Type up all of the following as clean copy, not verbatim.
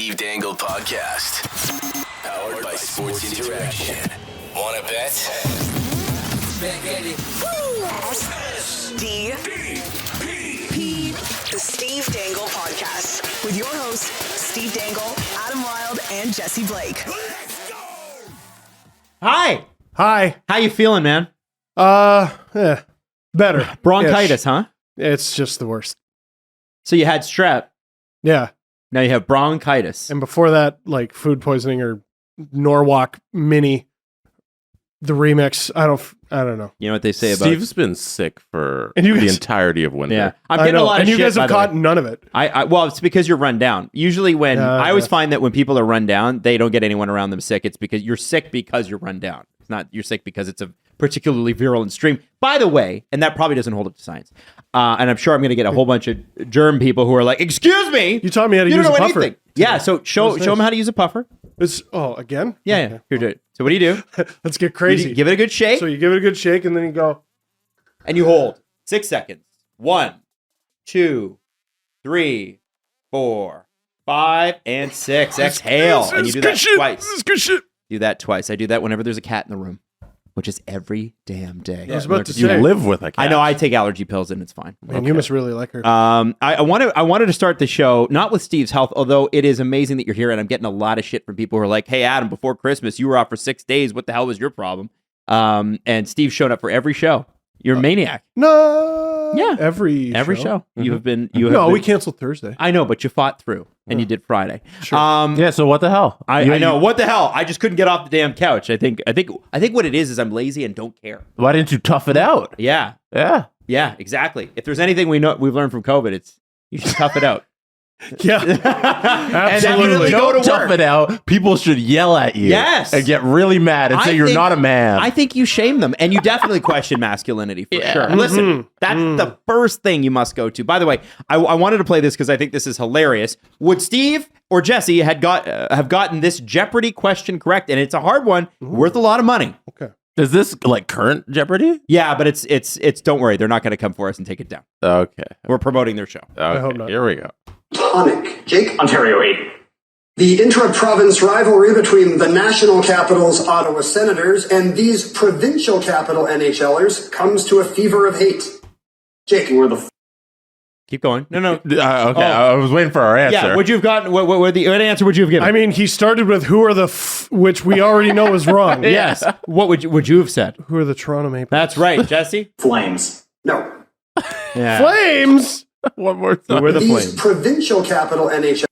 Steve Dangle Podcast. Powered by Sports Interaction. Wanna bet? Steve P. The Steve Dangle Podcast. With your hosts, Steve Dangle, Adam Wilde, and Jesse Blake. Hi. Hi. How you feeling, man? Better. Bronchitis, huh? It's just the worst. So you had strep. Yeah. Now you have bronchitis. And before that, like food poisoning or Norwalk Mini, the remix. I don't know. You know what they say about Steve's been sick for And you guys- the entirety of winter. Yeah, I'm getting a lot of and you shit, guys have by the way. caught none of it. Well, it's because you're run down. Usually when I always find that when people are run down, they don't get anyone around them sick. It's because you're sick because you're run down. It's not you're sick because it's a particularly virulent stream. By the way, and that probably doesn't hold up to science. And I'm sure I'm going to get a whole bunch of germ people who are like, "Excuse me, You taught me how to you use don't a know puffer. anything." Yeah, so show That's them nice. how to use a puffer. Again? Yeah, Okay. Here, do it. So what do you do? Let's get crazy. Give it a good shake, So you give it a good shake and then you go. and you hold 6 seconds. 1, 2, 3, 4, 5, and 6. Exhale, and you do that twice. This is good shit. Do that twice. I do that whenever there's a cat in the room, which is every damn day. I was about to You say. live with a cat. I know. I take allergy pills and it's fine. Man, you must really like her. I wanted to start the show not with Steve's health, although it is amazing that you're here, and I'm getting a lot of shit from people who are like, "Hey, Adam, before Christmas, you were off for 6 days. What the hell was your problem?" And Steve showed up for every show. You're a maniac. No. Yeah. Every show. You have been. No, we canceled Thursday. I know, but you fought through, and you did Friday. Sure. Yeah, so what the hell? I know. What the hell? I just couldn't get off the damn couch. I think what it is I'm lazy and don't care. Why didn't you tough it out? Yeah. Yeah. Yeah, exactly. If there's anything we've learned from COVID, it's you should tough it out. Yeah. And Absolutely. definitely go to Tough work. it out. People should yell at you. Yes. And get really mad and say you're not a man. I think you shame them, and you definitely question masculinity for sure. Listen, that's the first thing you must go to. By the way, I wanted to play this because I think this is hilarious. Would Steve or Jesse have gotten this Jeopardy question correct? And it's a hard one, worth a lot of money. Okay. Is this like current Jeopardy? Yeah, but it's don't worry, they're not going to come for us and take it down. Okay. We're promoting their show. Okay. hope not. Here we go. Tonic. Jake? Ontario 8. The intra-province rivalry between the national capital's Ottawa Senators and these provincial capital NHLers comes to a fever of hate. Jake? Who are the Keep going. No. Okay. I was waiting for our answer. Yeah, would you have gotten what answer would you have given? I mean, he started with who are the which we already know is wrong. yes. What would you have said? Who are the Toronto Maple? That's right, Jesse. Flames? No. Yeah. Flames. One more time. Who are the These Flames? provincial capital NHLers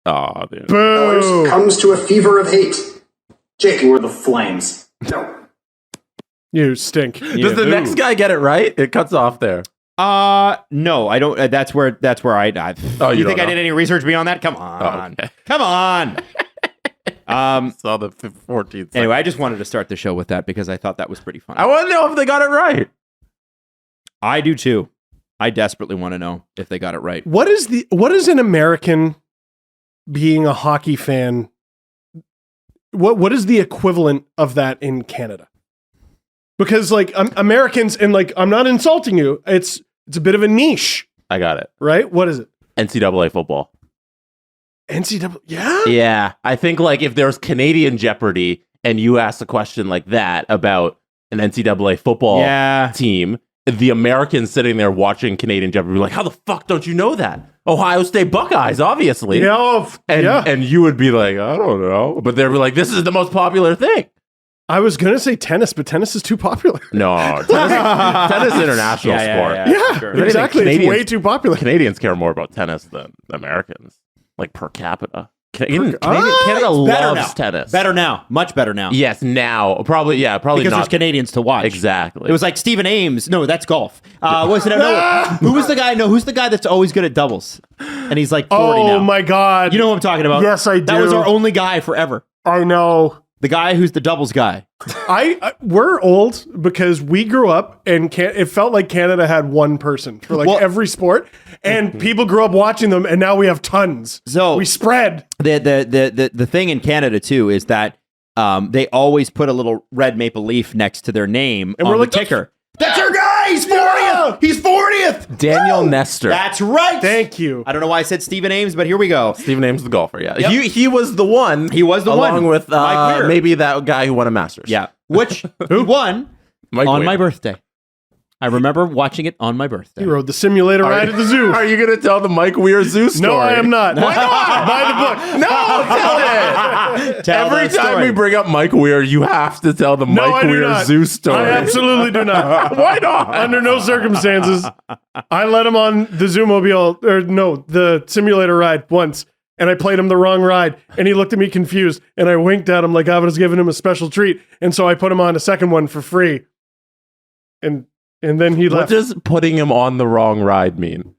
Oh, dude. Boo. comes to a fever of hate. Jake? Who are the Flames? No. You stink. Does the next guy get it right? It cuts off there. No, I don't. That's where I. Oh, you you think don't I know. did any research beyond that? Come on, okay. come on. Saw the 14th. Anyway, I just wanted to start the show with that because I thought that was pretty funny. I want to know if they got it right. I do too. I desperately want to know if they got it right. What is an American being a hockey fan? What is the equivalent of that in Canada? Because like Americans, and like I'm not insulting you, it's a bit of a niche, I got it. right? What is it? NCAA football. NCAA? Yeah. Yeah. I think like if there's Canadian Jeopardy and you ask a question like that about an NCAA football Yeah. team, the Americans sitting there watching Canadian Jeopardy be like, how the fuck don't you know that? Ohio State Buckeyes, obviously. Yeah. And you would be like, I don't know. But they'd be like, this is the most popular thing. I was gonna say tennis, but tennis is too popular. No, tennis is international sport. Yeah, sure. exactly. It's Canadians- way too popular. Canadians care more about tennis than Americans, like per capita. Canada Better loves now. tennis. Better now. Much better now. Yes, now. Probably Because not. there's Canadians to watch. Exactly. It was like Stephen Ames. No, that's golf. Was it? No. Who was the guy? No, who's the guy that's always good at doubles? And he's like 40 now. Oh my god! You know what I'm talking about? Yes, I That was do. our only guy forever. I know. The guy who's the doubles guy. We're old because we grew up and it felt like Canada had one person for like Well- every sport, and people grew up watching them, and now we have tons. So- we spread. The thing in Canada too is that they always put a little red maple leaf next to their name And on we're the like, ticker. That's our guy. he's 40th. He's 40th. Daniel Nestor. That's right. Thank you. I don't know why I said Stephen Ames, but here we go. Stephen Ames, the golfer. Yeah, Yep. he was the one. He was the one. along with Mike Weir. maybe that guy who won a Masters. Yeah, which he won Mike on Weir. my birthday. I remember watching it on my birthday. He rode the simulator ride at the zoo. Are you going to tell the Mike Weir zoo story? No, I am not. Why not? Buy the book. No, tell it. Tell Every the time story. we bring up Mike Weir, you have to tell the No, Mike I do Weir not. zoo story. I absolutely do not. Why not? Under no circumstances. I let him on the Zoomobile, or no, the simulator ride once, and I played him the wrong ride, and he looked at me confused, and I winked at him like I was giving him a special treat, and so I put him on a second one for free. And then he What left. does putting him on the wrong ride mean?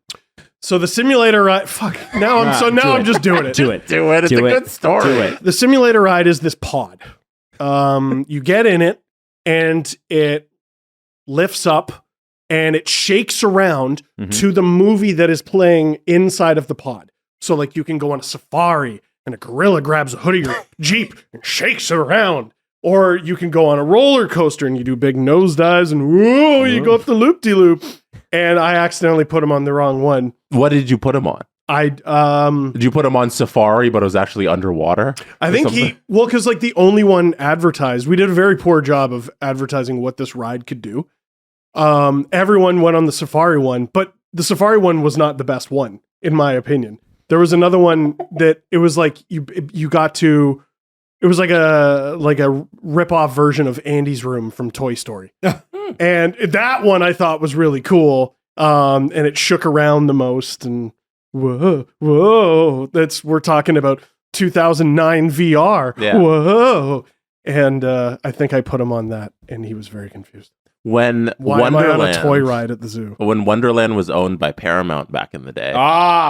So the simulator ride, fuck. Now I'm just doing it. Do it. Do it. It's Do a it. good story. Do it. The simulator ride is this pod. You get in it, and it lifts up, and it shakes around to the movie that is playing inside of the pod. So like you can go on a safari, and a gorilla grabs a hood of your Jeep and shakes it around. Or you can go on a roller coaster and you do big nosedives and whoa, you go up the loop-de-loop. And I accidentally put him on the wrong one. What did you put him on? Did you put him on Safari, but it was actually underwater? I think because like the only one advertised, we did a very poor job of advertising what this ride could do. Everyone went on the Safari one, but the Safari one was not the best one, in my opinion. There was another one that it was like you got to. It was like a rip-off version of Andy's Room from Toy Story. And that one I thought was really cool. And it shook around the most. And whoa. We're talking about 2009 VR. Yeah. Whoa. And I think I put him on that, and he was very confused. When Why Wonderland, am I on a toy ride at the zoo? When Wonderland was owned by Paramount back in the day,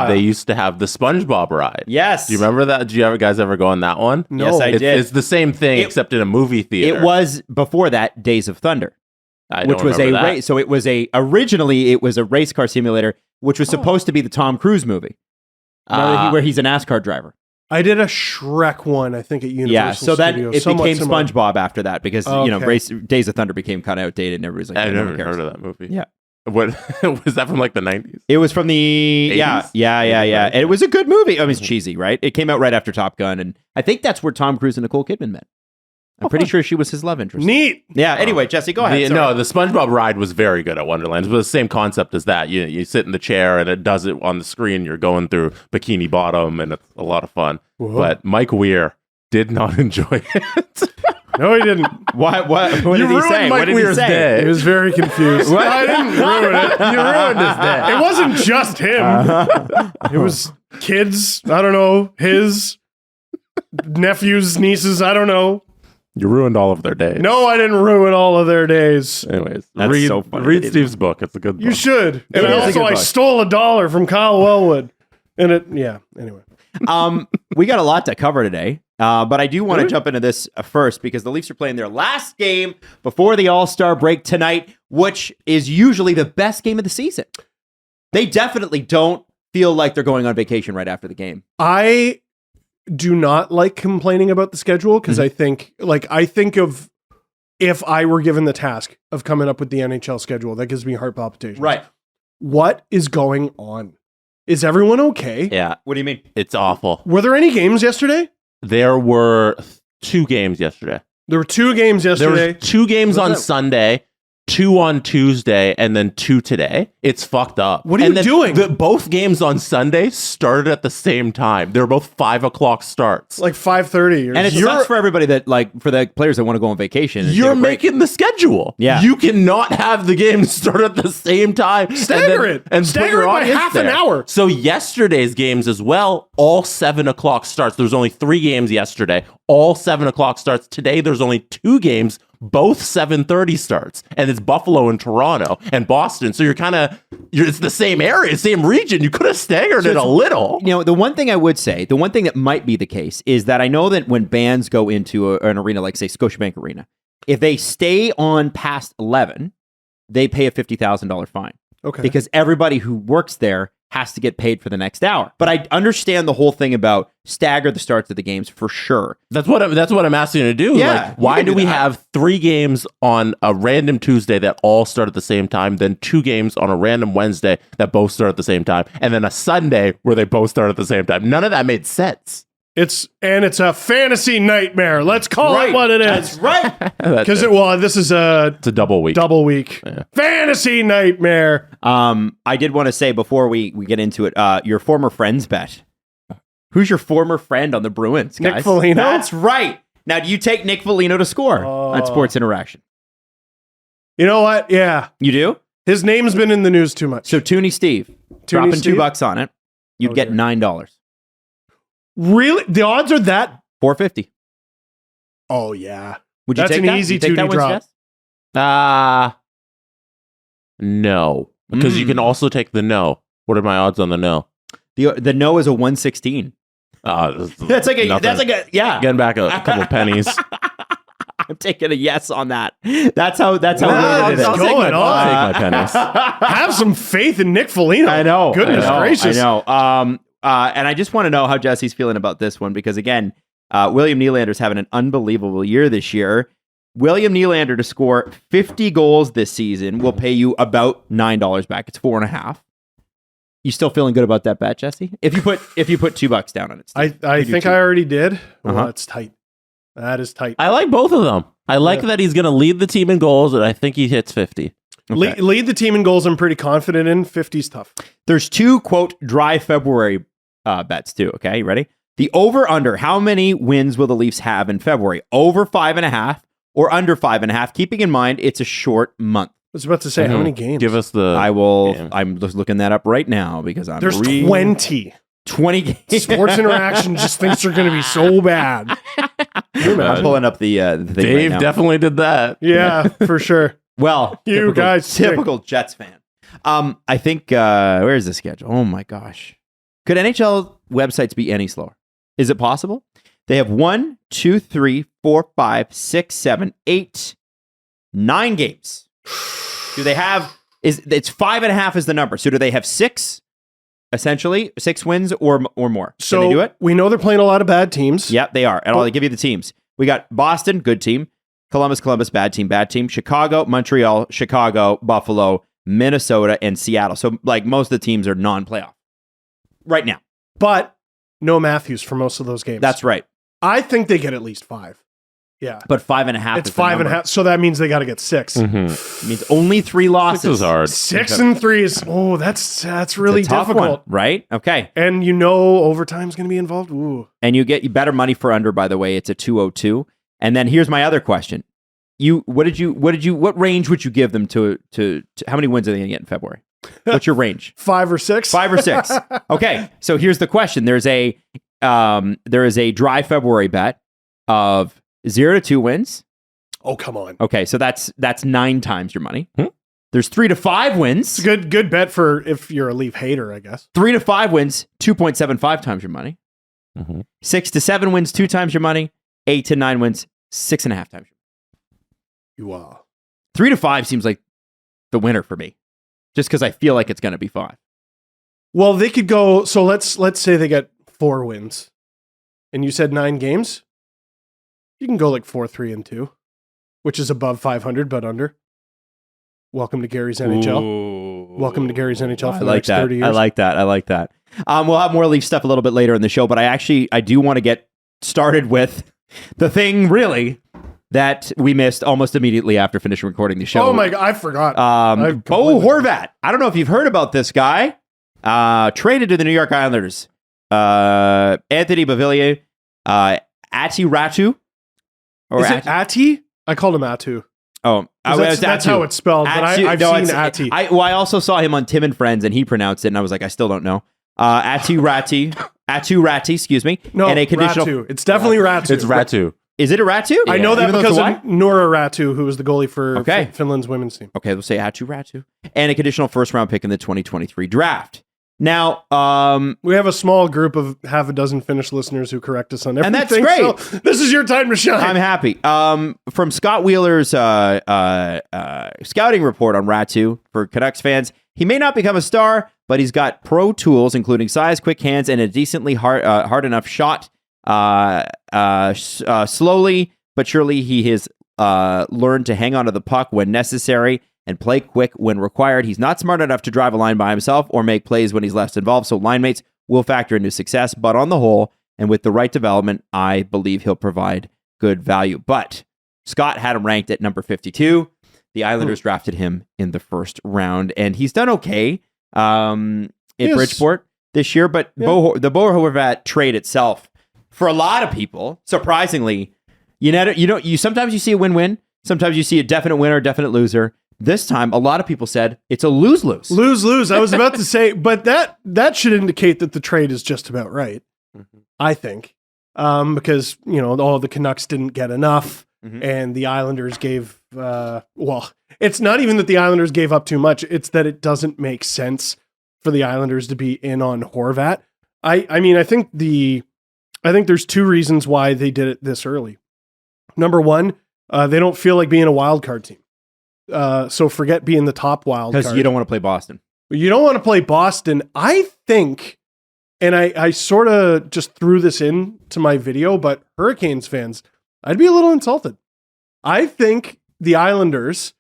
they used to have the SpongeBob ride. Yes. Do you remember that? Did you guys ever go on that one? No. Yes, I did. It's the same thing except in a movie theater. It was before that Days of Thunder, I which don't was a remember that. race. So originally it was a race car simulator, which was supposed to be the Tom Cruise movie, where he's a NASCAR driver. I did a Shrek one, I think, at Universal Yeah, so then Studios. it Somewhat became similar. SpongeBob after that because Days of Thunder became kind of outdated and everybody's like, I no one never cares. heard of that movie. Yeah. What was that from like the 90s? It was from the 80s? yeah. And it was a good movie. I mean, it's cheesy, right? It came out right after Top Gun, and I think that's where Tom Cruise and Nicole Kidman met. I'm pretty sure she was his love interest. Neat. Yeah. Anyway, Jesse, go ahead. Sorry. The SpongeBob ride was very good at Wonderland. It was the same concept as that. You sit in the chair and it does it on the screen. You're going through Bikini Bottom, and it's a lot of fun. Whoa. But Mike Weir did not enjoy it. No, he didn't. What did You he ruined say? Mike What did Weir's he say? day. He was very confused. I didn't ruin it. You ruined his day. It wasn't just him. It was kids. I don't know. His nephews, nieces. I don't know. You ruined all of their days. No, I didn't ruin all of their days. Anyways, That's so funny. read Steve's book. It's a good book. You should. And It is a also, good I book. stole $1 from Kyle Wellwood. And anyway. We got a lot to cover today, but I do want to jump into this first because the Leafs are playing their last game before the All-Star break tonight, which is usually the best game of the season. They definitely don't feel like they're going on vacation right after the game. I do not like complaining about the schedule because I think of if I were given the task of coming up with the NHL schedule, that gives me heart palpitations. Right. What is going on? Is everyone okay? Yeah, What do you mean? it's awful. Were there any games yesterday? There were 2 games yesterday. There were 2 games There yesterday. were 2 games on that? Sunday, 2 on Tuesday, and then 2 today. It's fucked up. What are you doing? Both games on Sunday started at the same time. They were both 5:00 starts. Like 5:30. And it sucks for everybody that, like, for the players that want to go on vacation. and take You're a break. making the schedule. Yeah. You cannot have the games start at the same time. Stagger it. And Stagger put your it by audience half an there. hour. So yesterday's games as well, all 7:00 starts. There was only 3 games yesterday. All 7:00 starts. Today there's only 2 games, both 7:30 starts. And it's Buffalo and Toronto and Boston. So it's the same area, same region. You could have staggered it a little. You know, the one thing I would say, the one thing that might be the case is that I know that when bands go into an arena like, say, Scotiabank Arena, if they stay on past 11, they pay a $50,000 fine. Okay. Because everybody who works there has to get paid for the next hour. But I understand the whole thing about stagger the starts of the games for sure. That's what I'm asking you to do. Yeah, like, why do we have 3 games on a random Tuesday that all start at the same time, then 2 games on a random Wednesday that both start at the same time, and then a Sunday where they both start at the same time? None of that made sense. It's a fantasy nightmare. Let's call it what it is. That's right. Because this is It's a double week. Yeah. Fantasy nightmare. I did want to say before we get into it, your former friends bet. Who's your former friend on the Bruins, guys? Nick Foligno? That's right. Now, do you take Nick Foligno to score on Sports Interaction? You know what? Yeah. You do? His name's been in the news too much. So Toonie Steve, dropping $2 on it, you'd get $9. Really? The odds are that? $4.50. Oh, yeah. Would you That's take an that? easy You take that Toonie one, drop. Jess? No. Because you can also take the no. What are my odds on the no? The no is a 116. That's like a yeah. Getting back a couple pennies. I'm taking a yes on that. That's how weighted it is. What's going on? Take my pennies. Have some faith in Nick Foligno. I know. Goodness gracious. I know. And I just want to know how Jesse's feeling about this one because again, William Nylander's having an unbelievable year this year. William Nylander to score 50 goals this season will pay you about $9 back. It's 4.5. You still feeling good about that bet, Jesse? If you put $2 down on it, Steve, I think I already did. Well, that's tight. That is tight. I like both of them. I like that he's going to lead the team in goals, and I think he hits 50. Okay. Lead the team in goals. I'm pretty confident in. 50's tough. There's 2 quote dry February bets too. Okay, you ready? The over under. How many wins will the Leafs have in February? Over 5.5 or under 5.5? Keeping in mind it's a short month. I was about to say how many games. Give us the. I will. game. I'm just looking that up right now because There's 20. 20 games. Sports Interaction just thinks they're going to be so bad. I'm pulling up the thing Dave right now. definitely did that. Yeah, for sure. Well, You guys stink. typical Jets fan. I think where's the schedule? Oh my gosh, could NHL websites be any slower? Is it possible? They have 1, 2, 3, 4, 5, 6, 7, 8, 9 games. Do they have? It's 5.5 is the number. So do they have 6? Essentially, 6 wins or more. So Can they do it? we know they're playing a lot of bad teams. Yep, they are. And I'll give you the teams. We got Boston, good team. Columbus, bad team. Chicago, Montreal, Chicago, Buffalo, Minnesota, and Seattle. So, like, most of the teams are non-playoff right now. But no Matthews for most of those games. That's right. I think they get at least 5. Yeah. But 5.5 It's is the number. 5.5. So that means they got to get 6. It means only 3 losses. 6 is hard. 6 and 3 is, that's really It's a tough difficult. one, right? Okay. And you know overtime's going to be involved. Ooh. And you get better money for under, by the way. It's a 202. And then here's my other question. What range would you give them to how many wins are they going to get in February? What's your range? 5 or 6? 5 or 6. Okay. So here's the question. There is a dry February bet of 0 to 2 wins. Oh, come on. Okay. So that's 9 times your money. There's 3 to 5 wins. It's a good bet for if you're a Leaf hater, I guess. 3 to 5 wins, 2.75 times your money. 6 to 7 wins, 2 times your money. 8 to 9 wins, 6.5 times your money. Wow. 3 to 5 seems like the winner for me, just because I feel like it's going to be 5. Well, they could go. So let's say they get 4 wins, and you said 9 games. You can go like 4-3-2, which is above 500 but under. Welcome to Gary's NHL. Ooh. Welcome to Gary's NHL for the like next that. 30 years. I like that. We'll have more Leaf stuff a little bit later in the show, but I do want to get started with the thing really that we missed almost immediately after finishing recording the show. Oh my God, I forgot. Bo Horvat. I don't know if you've heard about this guy. Traded to the New York Islanders. Anthony Beauvillier, Ati Ratu. Is it Ati? I called him Atu. Oh, that's how it's spelled, but I've seen Ati. I also saw him on Tim and Friends, and he pronounced it, and I was like, I still don't know. Atu Rati, excuse me. No, and a conditional. Ratu. It's definitely Ratu. It's Ratu. Is it a Ratu? I know that Even though because it's a of Nora Ratu, who was the goalie for Finland's women's team. Okay, we'll say Atu Ratu. And a conditional first-round pick in the 2023 draft. Now, we have a small group of half a dozen Finnish listeners who correct us on everything. And that's great. So this is your time to shine. I'm happy. From Scott Wheeler's scouting report on Ratu for Canucks fans, He may not become a star, but he's got pro tools, including size, quick hands, and a decently hard enough shot. Slowly but surely, he has learned to hang on to the puck when necessary and play quick when required. He's not smart enough to drive a line by himself or make plays when he's less involved, so line mates will factor into success. But on the whole, and with the right development, I believe he'll provide good value. But Scott had him ranked at number 52. The Islanders drafted him in the first round, and he's done okay in Bridgeport this year. But the Bo Horvat trade itself, for a lot of people, surprisingly, sometimes you see a win-win, sometimes you see a definite winner, definite loser. This time, a lot of people said it's a lose-lose. Lose-lose. I was about to say, but that should indicate that the trade is just about right, I think, because all the Canucks didn't get enough, and the Islanders gave. It's not even that the Islanders gave up too much; it's that it doesn't make sense for the Islanders to be in on Horvat. I think there's two reasons why they did it this early. Number one, they don't feel like being a wild card team. So forget being the top wild card. Because you don't want to play Boston. You don't want to play Boston. I think, and I sort of just threw this in to my video, but Hurricanes fans, I'd be a little insulted. I think the Islanders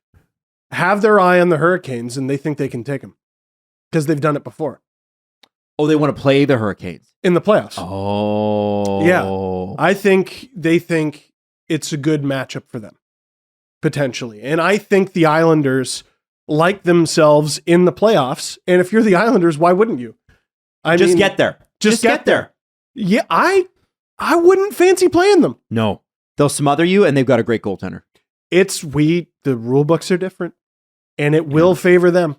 have their eye on the Hurricanes and they think they can take them because they've done it before. Oh, they want to play the Hurricanes in the playoffs. Oh. Yeah. I think they think it's a good matchup for them, potentially. And I think the Islanders like themselves in the playoffs. And if you're the Islanders, why wouldn't you? Just get there. Just get there. Yeah, I wouldn't fancy playing them. No. They'll smother you, and they've got a great goaltender. The rule books are different, and it will favor them.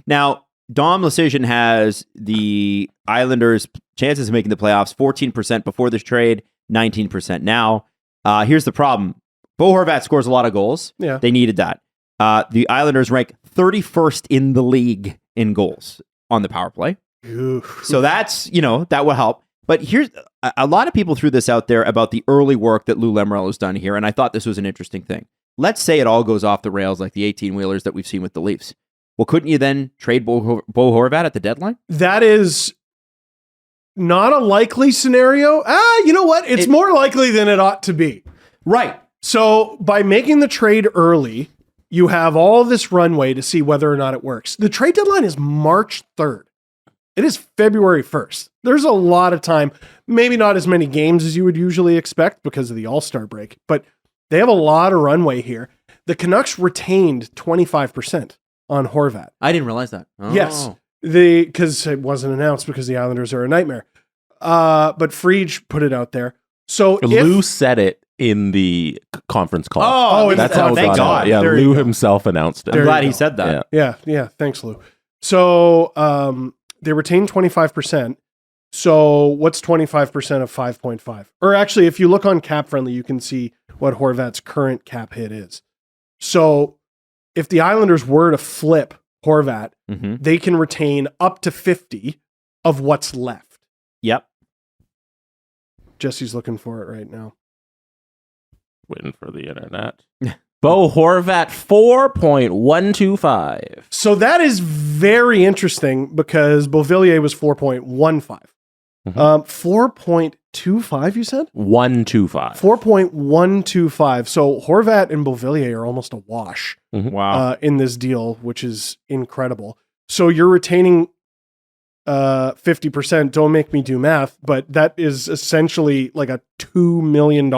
Now, Dom Lucian has the Islanders' chances of making the playoffs 14% before this trade, 19% now. Here's the problem. Bo Horvat scores a lot of goals. Yeah. They needed that. The Islanders rank 31st in the league in goals on the power play. Oof. So that's, that will help. But here's a lot of people threw this out there about the early work that Lou Lamoriello has done here, and I thought this was an interesting thing. Let's say it all goes off the rails like the 18-wheelers that we've seen with the Leafs. Well, couldn't you then trade Bo Horvat at the deadline? That is not a likely scenario. You know what? It's more likely than it ought to be. Right. So by making the trade early, you have all this runway to see whether or not it works. The trade deadline is March 3rd. It is February 1st. There's a lot of time, maybe not as many games as you would usually expect because of the All-Star break, but they have a lot of runway here. The Canucks retained 25% on Horvat. I didn't realize that. Oh. Yes, because it wasn't announced because the Islanders are a nightmare. But Friedge put it out there. So Lou said it in the conference call. Oh, that's how it thank got God. out. Yeah, Lou himself announced it. I'm glad he said that. Yeah. Thanks, Lou. So they retained 25%. So what's 25% of 5.5? Or actually, if you look on Cap Friendly, you can see what Horvat's current cap hit is. So if the Islanders were to flip Horvat, they can retain up to 50 of what's left. Yep. Jesse's looking for it right now. Waiting for the internet. Bo Horvat 4.125. So that is very interesting because Beauvillier was 4.15. 4.25, you said? 125. 4.125. So Horvat and Beauvillier are almost a wash Wow. in this deal, which is incredible. So you're retaining 50%. Don't make me do math, but that is essentially like a $2 million,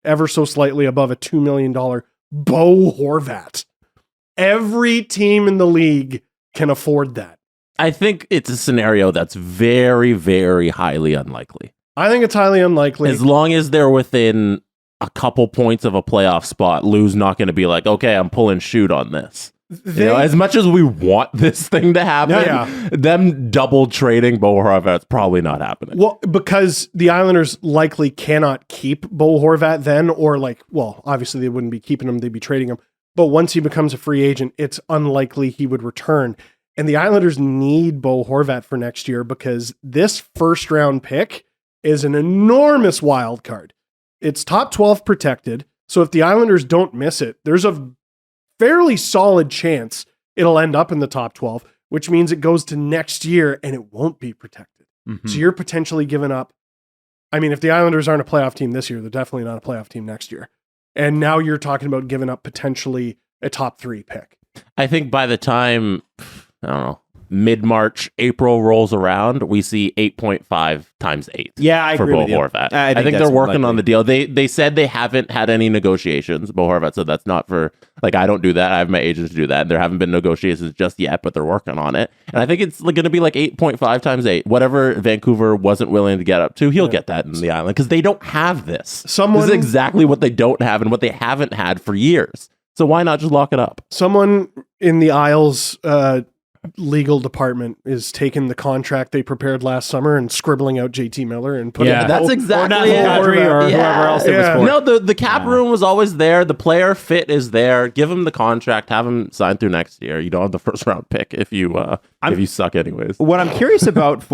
ever so slightly above a $2 million Bo Horvat. Every team in the league can afford that. I think it's a scenario that's very, very highly unlikely. I think it's highly unlikely. As long as they're within a couple points of a playoff spot, Lou's not going to be like, okay, I'm pulling shoot on this. As much as we want this thing to happen, them double trading Bo Horvat's probably not happening. Well, because the Islanders likely cannot keep Bo Horvat then, or obviously they wouldn't be keeping him, they'd be trading him. But once he becomes a free agent, it's unlikely he would return. And the Islanders need Bo Horvat for next year because this first round pick is an enormous wild card. It's top 12 protected. So if the Islanders don't miss it, there's a fairly solid chance it'll end up in the top 12. which means it goes to next year and it won't be protected. Mm-hmm. So you're potentially giving up. I mean, if the Islanders aren't a playoff team this year, they're definitely not a playoff team next year. And now you're talking about giving up potentially a top 3 pick. I think by the time, I don't know, mid-March, April rolls around, we see 8.5 times 8. Yeah, I for agree Bo with you. Horvat. I I think that's they're working likely. on the deal. They said they haven't had any negotiations. Bo Horvat said that's not for, like, I don't do that. I have my agents do that. There haven't been negotiations just yet, but they're working on it. And I think it's going to be like 8.5 times 8. Whatever Vancouver wasn't willing to get up to, he'll get that in the Island because they don't have this. This is exactly what they don't have and what they haven't had for years. So why not just lock it up? Someone in the Isles legal department is taking the contract they prepared last summer and scribbling out JT Miller and putting That's exactly or whoever else it was for. No, the cap room was always there. The player fit is there. Give him the contract. Have him sign through next year. You don't have the first round pick if you suck anyways. What I'm curious about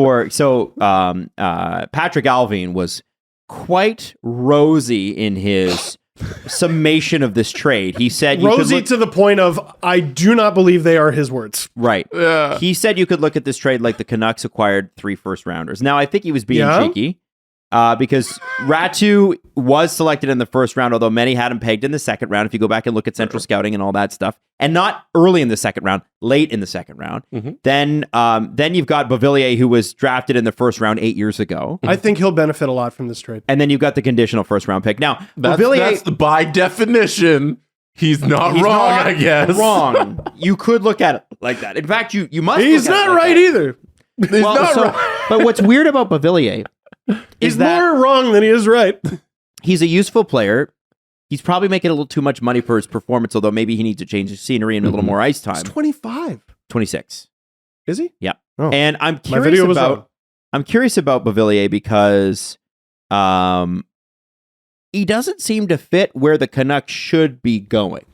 Patrick Alvin was quite rosy in his summation of this trade. He said rosy to the point of, I do not believe they are his words. Right. He said you could look at this trade like the Canucks acquired 3 first-rounders. Now, I think he was being cheeky because Ratu was selected in the first round, although many had him pegged in the second round. If you go back and look at central scouting and all that stuff, and not early in the second round, late in the second round. Mm-hmm. Then you've got Beauvillier, who was drafted in the first round 8 years ago. I think he'll benefit a lot from this trade. And then you've got the conditional first round pick. Now, That's by definition, he's not wrong, I guess. Wrong. You could look at it like that. In fact, you must. He's look at not it like right that. either. He's not right. But what's weird about Beauvillier He's is that more wrong than he is right. he's a useful player. He's probably making a little too much money for his performance, although maybe he needs to change his scenery and a little more ice time. He's 25. 26. Is he? Yeah. Oh. And I'm My video was on. curious about Beauvillier because he doesn't seem to fit where the Canucks should be going.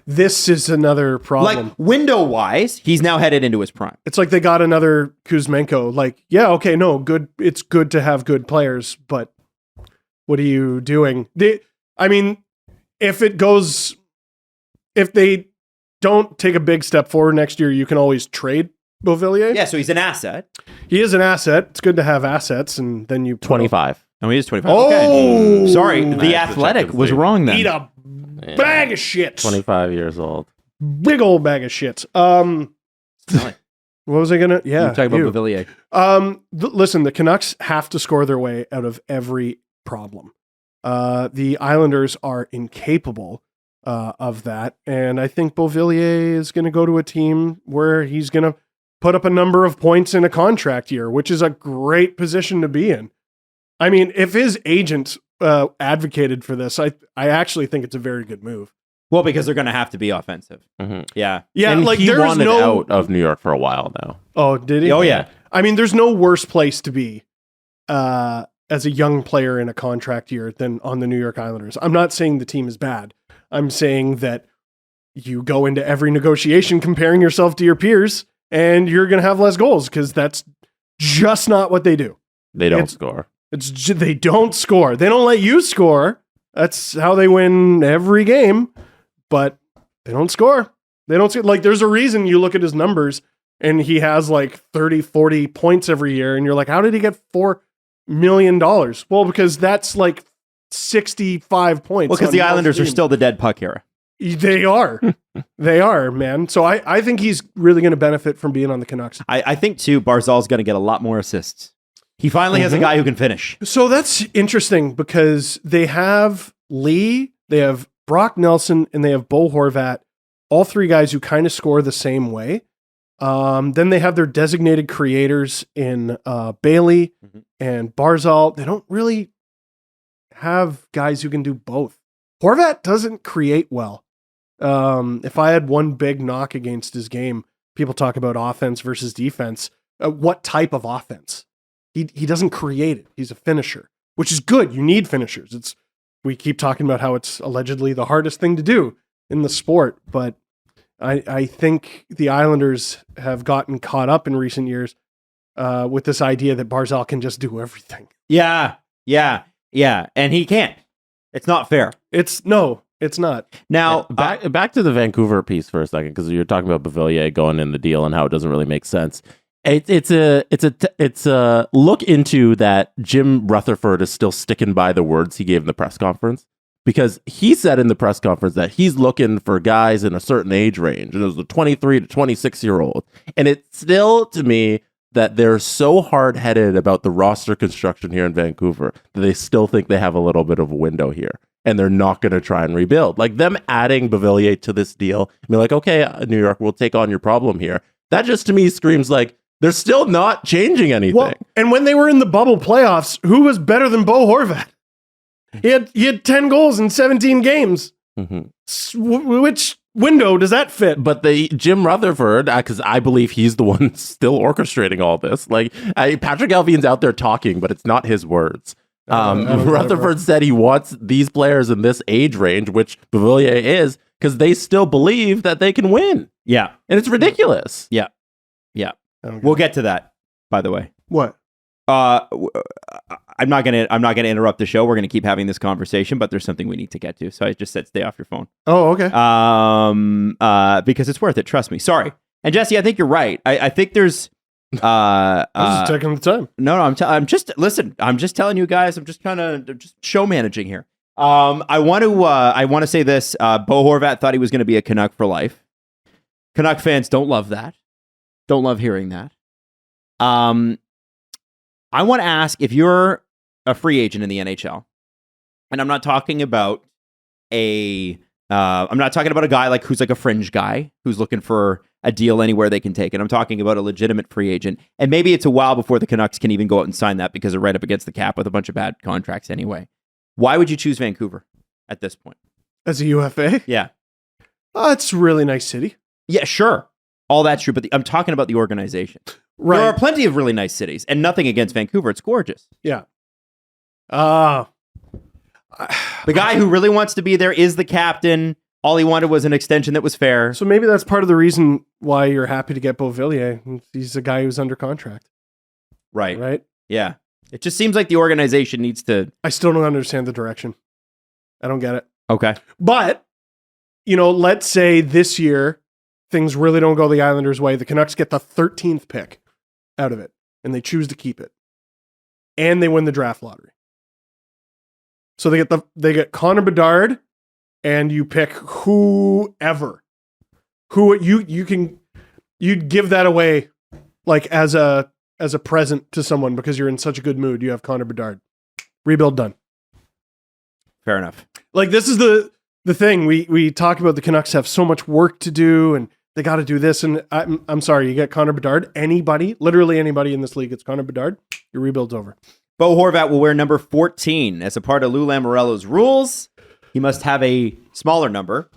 This is another problem. Like window-wise, he's now headed into his prime. It's like they got another Kuzmenko. Like, yeah, okay, no, good. It's good to have good players, but what are you doing? If they don't take a big step forward next year, you can always trade Beauvillier. Yeah, so he's an asset. He is an asset. It's good to have assets, and then you 25. Oh, he is 25. Oh! Okay. Sorry, the Nice Athletic detective was sleep. wrong then. Eat a bag of shit. 25 years old. Big old bag of shit. What was I gonna? Yeah, You're talking about you. Beauvillier. Listen, the Canucks have to score their way out of every problem. The Islanders are incapable of that, and I think Beauvillier is going to go to a team where he's going to put up a number of points in a contract year, which is a great position to be in. I mean, if his agent advocated for this, I actually think it's a very good move. Well, because they're going to have to be offensive. Mm-hmm. Yeah. Yeah, And like he there's wanted no out of New York for a while now. Oh, did he? Oh, yeah. I mean, there's no worse place to be as a young player in a contract year than on the New York Islanders. I'm not saying the team is bad. I'm saying that you go into every negotiation comparing yourself to your peers, and you're going to have less goals because that's just not what they do. They don't score. They don't score. They don't let you score. That's how they win every game, but they don't score. They don't score. Like, there's a reason you look at his numbers and he has like 30, 40 points every year. And you're like, how did he get $4 million? Well, because that's like 65 points. Well, because on the both Islanders are teams. still the dead puck era. They are. They are, man. So I think he's really going to benefit from being on the Canucks. I think, too, Barzal's going to get a lot more assists. He finally has a guy who can finish. So that's interesting because they have Lee, they have Brock Nelson, and they have Bo Horvat, all three guys who kind of score the same way. Then they have their designated creators in Bailey and Barzal. They don't really have guys who can do both. Horvat doesn't create well. If I had one big knock against his game, people talk about offense versus defense. What type of offense? He doesn't create it. He's a finisher, which is good. You need finishers. We keep talking about how it's allegedly the hardest thing to do in the sport, but I think the Islanders have gotten caught up in recent years with this idea that Barzal can just do everything. Yeah. And he can't. It's not fair. It's no. It's not. Now, Back to the Vancouver piece for a second, because you're talking about Beauvillier going in the deal and how it doesn't really make sense. It's a look into that Jim Rutherford is still sticking by the words he gave in the press conference, because he said in the press conference that he's looking for guys in a certain age range, and it was the 23 to 26-year-old. And it's still, to me, that they're so hard-headed about the roster construction here in Vancouver that they still think they have a little bit of a window here. And they're not going to try and rebuild. Like them adding Beauvillier to this deal, and be like, okay, New York, we'll take on your problem here. That just to me screams like they're still not changing anything. Well, and when they were in the bubble playoffs, who was better than Bo Horvat? He had 10 goals in 17 games. Mm-hmm. Which window does that fit? But the Jim Rutherford, because I believe he's the one still orchestrating all this. Like Patrick Alvin's out there talking, but it's not his words. Rutherford said he wants these players in this age range, which Beauvillier is, because they still believe that they can win. Yeah. And it's ridiculous. Yeah. Yeah. We'll get to that, by the way. What? I'm not gonna interrupt the show. We're gonna keep having this conversation, but there's something we need to get to. So I just said stay off your phone. Oh, okay. Because it's worth it. Trust me. Sorry. And Jesse, I think you're right. I think there's I was just taking the time. No, I'm just telling you guys, I'm just kind of just show managing here. I want to say this. Bo Horvat thought he was going to be a Canuck for life. Canuck fans don't love that. Don't love hearing that. I want to ask, if you're a free agent in the NHL, and I'm not talking about a guy like who's like a fringe guy who's looking for a deal anywhere they can take it. I'm talking about a legitimate free agent. And maybe it's a while before the Canucks can even go out and sign that because they're right up against the cap with a bunch of bad contracts anyway. Why would you choose Vancouver at this point? As a UFA? Yeah. It's a really nice city. Yeah, sure. All that's true. But I'm talking about the organization. Right. There are plenty of really nice cities, and nothing against Vancouver. It's gorgeous. Yeah. The guy who really wants to be there is the captain. All he wanted was an extension that was fair. So maybe that's part of the reason why you're happy to get Beauvillier. He's a guy who's under contract. Right. Right? Yeah. It just seems like the organization needs to... I still don't understand the direction. I don't get it. Okay. But, let's say this year, things really don't go the Islanders' way. The Canucks get the 13th pick out of it, and they choose to keep it. And they win the draft lottery. So they get Connor Bedard, and you pick whoever. You'd give that away like as a present to someone because you're in such a good mood. You have Connor Bedard. Rebuild done. Fair enough. Like, this is the thing. We talk about the Canucks have so much work to do and they got to do this. And I'm sorry, you get Connor Bedard. Literally anybody in this league gets Connor Bedard. Your rebuild's over. Bo Horvat will wear number 14 as a part of Lou Lamoriello's rules. He must have a smaller number.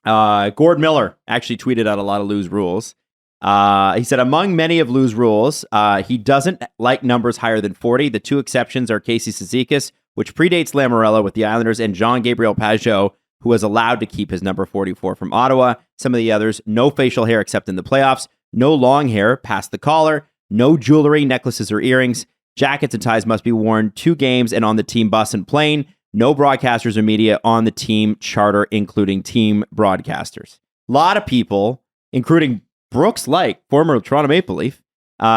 Gord Miller actually tweeted out a lot of Lou's rules. He said, among many of Lou's rules, he doesn't like numbers higher than 40. The two exceptions are Casey Cizikas, which predates Lamoriello with the Islanders, and Jean-Gabriel Pageau, who was allowed to keep his number 44 from Ottawa. Some of the others, no facial hair except in the playoffs, no long hair past the collar, no jewelry, necklaces, or earrings. Jackets and ties must be worn 2 games and on the team bus and plane. No broadcasters or media on the team charter, including team broadcasters. A lot of people, including Brooks Laich, former Toronto Maple Leaf,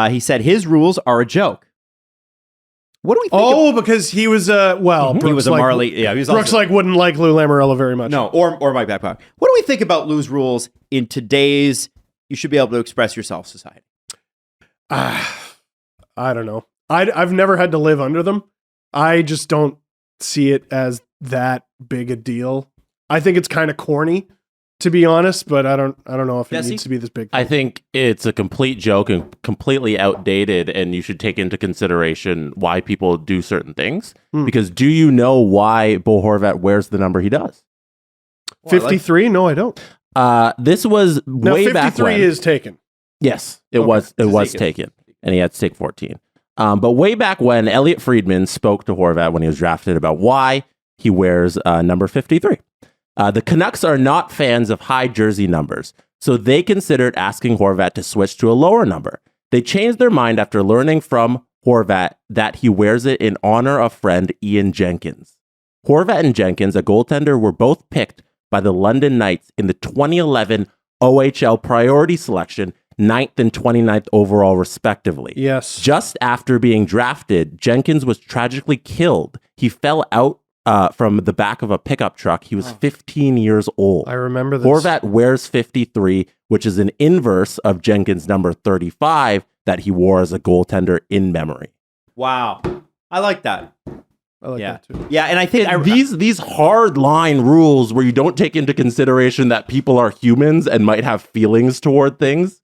he said his rules are a joke. What do we think? Because he was Brooks he was a Marley. Yeah, he was Brooks wouldn't like Lou Lamoriello very much. No, or Mike Babcock. What do we think about Lou's rules in today's you should be able to express yourself society? I don't know. I've never had to live under them. I just don't see it as that big a deal. I think it's kind of corny, to be honest, but I don't know if it needs to be this big. I think it's a complete joke and completely outdated, and you should take into consideration why people do certain things. Because do you know why Bo Horvat wears the number he does? 53? No, I don't. This was way back when. 53 is taken. Yes, it was taken, and he had to take 14. But way back when, Elliot Friedman spoke to Horvat when he was drafted about why he wears number 53. The Canucks are not fans of high jersey numbers, so they considered asking Horvat to switch to a lower number. They changed their mind after learning from Horvat that he wears it in honor of friend Ian Jenkins. Horvat and Jenkins, a goaltender, were both picked by the London Knights in the 2011 OHL priority selection, 9th and 29th overall, respectively. Yes. Just after being drafted, Jenkins was tragically killed. He fell out from the back of a pickup truck. He was 15 years old. I remember this. Horvat wears 53, which is an inverse of Jenkins' number 35 that he wore as a goaltender in memory. Wow. I like that. I like that too. Yeah, and I think These hard line rules where you don't take into consideration that people are humans and might have feelings toward things.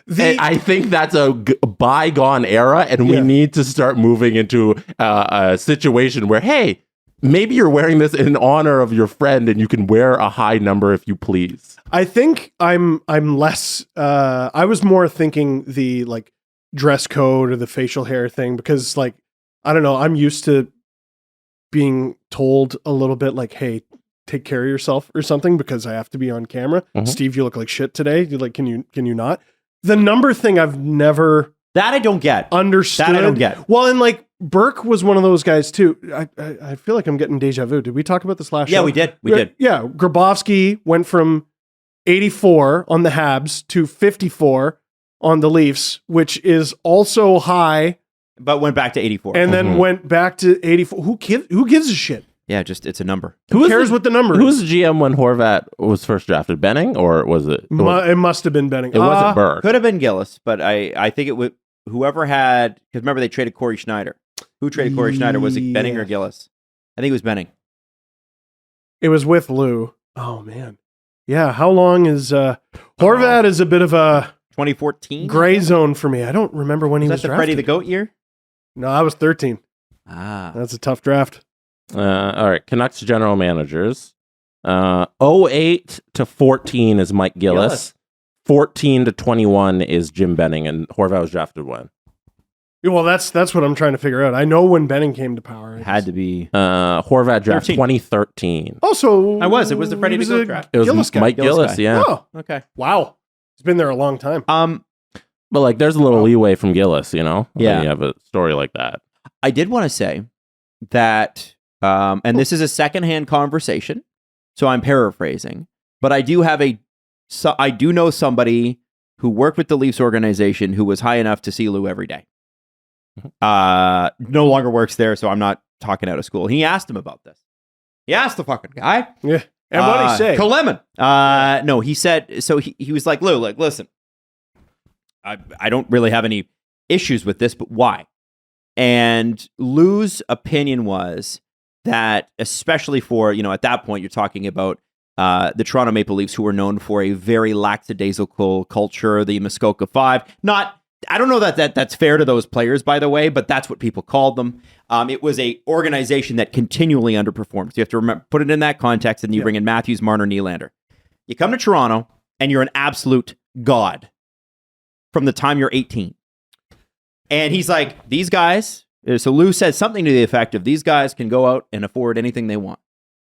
And I think that's a bygone era, and we need to start moving into a situation where, hey, maybe you're wearing this in honor of your friend, and you can wear a high number if you please. I think I'm less. I was more thinking the like dress code or the facial hair thing because, like, I don't know. I'm used to being told a little bit like, "Hey, take care of yourself" or something because I have to be on camera. Steve, you look like shit today. You're like, can you not? The number thing I've never that I don't get understood. That I don't get. Well, and like Burke was one of those guys too. I feel like I'm getting deja vu. Did we talk about this last show? Yeah, we did. We did. Yeah, Grabowski went from 84 on the Habs to 54 on the Leafs, which is also high. But went back to 84. And then went back to 84. Who gives a shit? Yeah, just it's a number. Who cares what the number is? Who was the GM when Horvat was first drafted? Benning, or was it? It must have been Benning. It wasn't Burke. Could have been Gillis, but I think it would whoever had, because remember they traded Corey Schneider. Who traded Corey Schneider? Was it Benning or Gillis? I think it was Benning. It was with Lou. Oh man. Yeah, how long is Horvat is a bit of a 2014 gray zone for me. I don't remember when he was that the drafted. Freddie the Goat year? No, I was 13. Ah. That's a tough draft. All right, Canucks general managers. 08 to 14 is Mike Gillis. 14 to 21 is Jim Benning, and Horvat was drafted when? Yeah, well, that's what I'm trying to figure out. I know when Benning came to power. It had to be Horvat draft 2013. Oh, so it was the Freddie the Goat draft. It was Gillis guy. Mike Gillis, yeah. Oh, Okay. wow. He's been there a long time. But like, there's a little leeway from Gillis, you know? Yeah. When you have a story like that. I did want to say that, and this is a secondhand conversation, so I'm paraphrasing, but I do know somebody who worked with the Leafs organization who was high enough to see Lou every day. No longer works there, so I'm not talking out of school. He asked him about this. He asked the fucking guy. Yeah. And what did he say? Coleman. No, he said, so he was like, Lou, like, listen, I don't really have any issues with this, but why? And Lou's opinion was that, especially for, at that point, you're talking about the Toronto Maple Leafs, who were known for a very lackadaisical culture, the Muskoka Five. I don't know that's fair to those players, by the way, but that's what people called them. It was a organization that continually underperformed. So you have to put it in that context, and you bring in Matthews, Marner, Nylander. You come to Toronto, and you're an absolute god from the time you're 18. And he's like, these guys, so Lou said something to the effect of, these guys can go out and afford anything they want.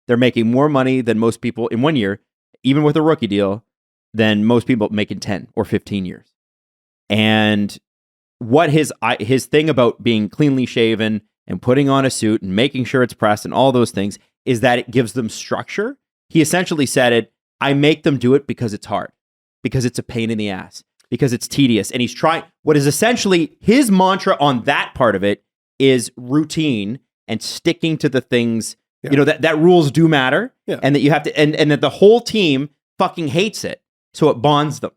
They're making more money than most people in 1 year, even with a rookie deal, than most people make in 10 or 15 years. And what his thing about being cleanly shaven and putting on a suit and making sure it's pressed and all those things is that it gives them structure. He essentially said I make them do it because it's hard, because it's a pain in the ass, because it's tedious. And he's trying, what is essentially his mantra on that part of it is routine and sticking to the things, that rules do matter, and that you have to, and that the whole team fucking hates it. So it bonds them.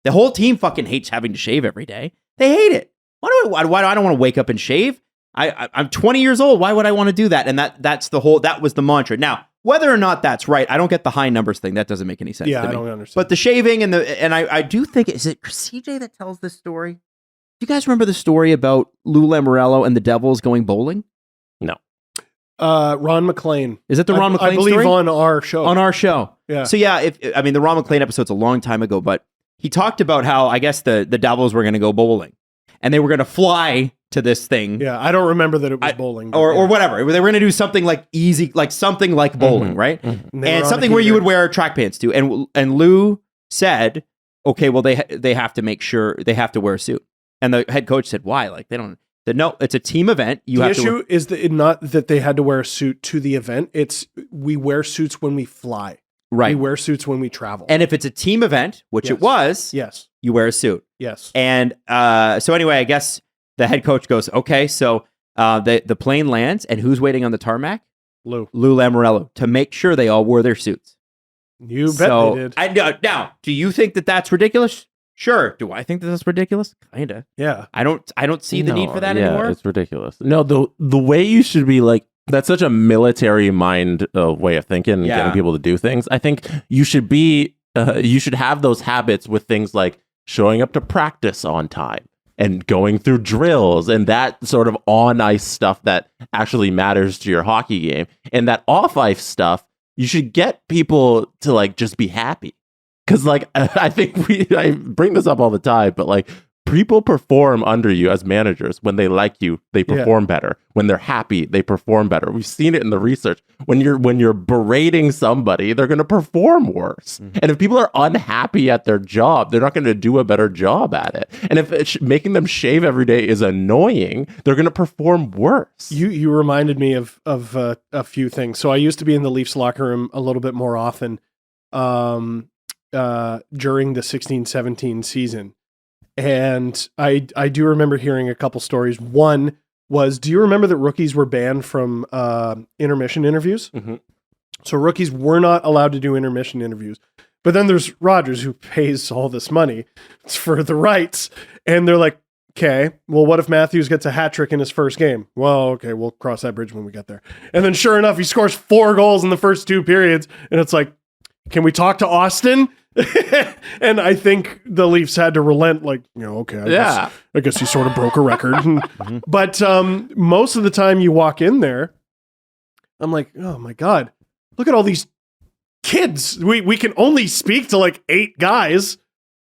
The whole team fucking hates having to shave every day. They hate it. Why do I don't want to wake up and shave? I'm 20 years old. Why would I want to do that? And that was the mantra. Now, whether or not that's right, I don't get the high numbers thing. That doesn't make any sense to me. I don't understand. But the shaving and I do think, is it CJ that tells this story? Do you guys remember the story about Lou Lamoriello and the Devils going bowling? No. Ron McLean. Is it the Ron McLean I believe story? on our show. On our show. Yeah. So yeah, the Ron McLean episode's a long time ago, but he talked about how, I guess, the Devils were going to go bowling. And they were going to fly to this thing. Yeah, I don't remember that it was bowling. Or whatever. They were going to do something like easy, like something like bowling, right? Mm-hmm. And something where you would wear track pants to. And Lou said, okay, well, they have to make sure, they have to wear a suit. And the head coach said, why? Like, they don't, That no, it's a team event. The issue is that not that they had to wear a suit to the event. It's we wear suits when we fly. Right. We wear suits when we travel. And if it's a team event, which it was, yes, you wear a suit. Yes. And so anyway, I guess the head coach goes, okay, so the plane lands, and who's waiting on the tarmac? Lou Lamoriello, to make sure they all wore their suits. You bet they did. Now, do you think that that's ridiculous? Sure. Do I think that that's ridiculous? Kinda. Yeah. I don't see the need for that anymore. It's ridiculous. No, the way you should be like, that's such a military mind way of thinking and getting people to do things. I think you should be, you should have those habits with things like showing up to practice on time and going through drills and that sort of on ice stuff that actually matters to your hockey game. And that off ice stuff, you should get people to like just be happy. Cause like, I think I bring this up all the time, but like people perform under you as managers. When they like you, they perform better. When they're happy, they perform better. We've seen it in the research. When you're berating somebody, they're going to perform worse. Mm-hmm. And if people are unhappy at their job, they're not going to do a better job at it. And if making them shave every day is annoying, they're going to perform worse. You reminded me of a few things. So I used to be in the Leafs locker room a little bit more often during the 16-17 season. And I do remember hearing a couple stories. One was, do you remember that rookies were banned from intermission interviews? Mm-hmm. So rookies were not allowed to do intermission interviews. But then there's Rogers, who pays all this money for the rights. And they're like, okay, well, what if Matthews gets a hat trick in his first game? Well, okay, we'll cross that bridge when we get there. And then sure enough, he scores 4 goals in the first 2 periods. And it's like, can we talk to Austin? And I think the Leafs had to relent, like, okay, I guess he sort of broke a record. But most of the time you walk in there, I'm like, oh my God, look at all these kids. We can only speak to like 8 guys.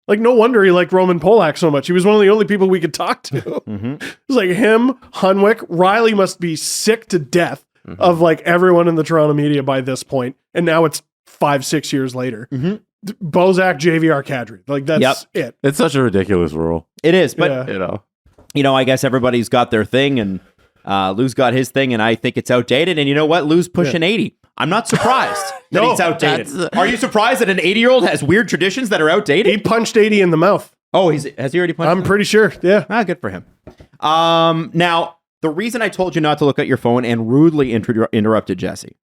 Like, no wonder he liked Roman Polak so much. He was one of the only people we could talk to. Mm-hmm. It was like him, Hunwick, Riley must be sick to death of like everyone in the Toronto media by this point. And now it's 5-6 years later. Mm-hmm. Bozak, JVR, Kadri. Like, that's it. It's such a ridiculous rule. It is, but I guess everybody's got their thing, and Lou's got his thing, and I think it's outdated. And you know what? Lou's pushing 80. I'm not surprised that he's outdated. Are you surprised that an 80-year-old has weird traditions that are outdated? He punched 80 in the mouth. Oh, has he already punched? I'm pretty sure. Yeah. Good for him. Now, the reason I told you not to look at your phone and rudely interrupted Jesse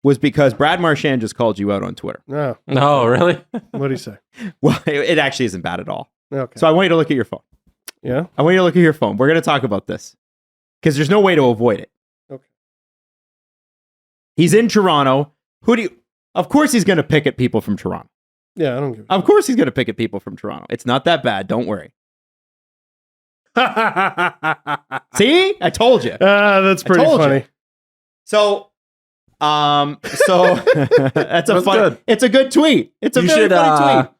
was because Brad Marchand just called you out on Twitter. No. Oh, really? What did he say? Well, it actually isn't bad at all. Okay. So I want you to look at your phone. Yeah? I want you to look at your phone. We're going to talk about this because there's no way to avoid it. Okay. He's in Toronto. Of course he's going to pick at people from Toronto. Yeah, I don't give a Of course he's going to pick at people from Toronto. It's not that bad. Don't worry. See? I told you. That's pretty funny. You. So that's good. It's a good tweet. It's a very funny tweet.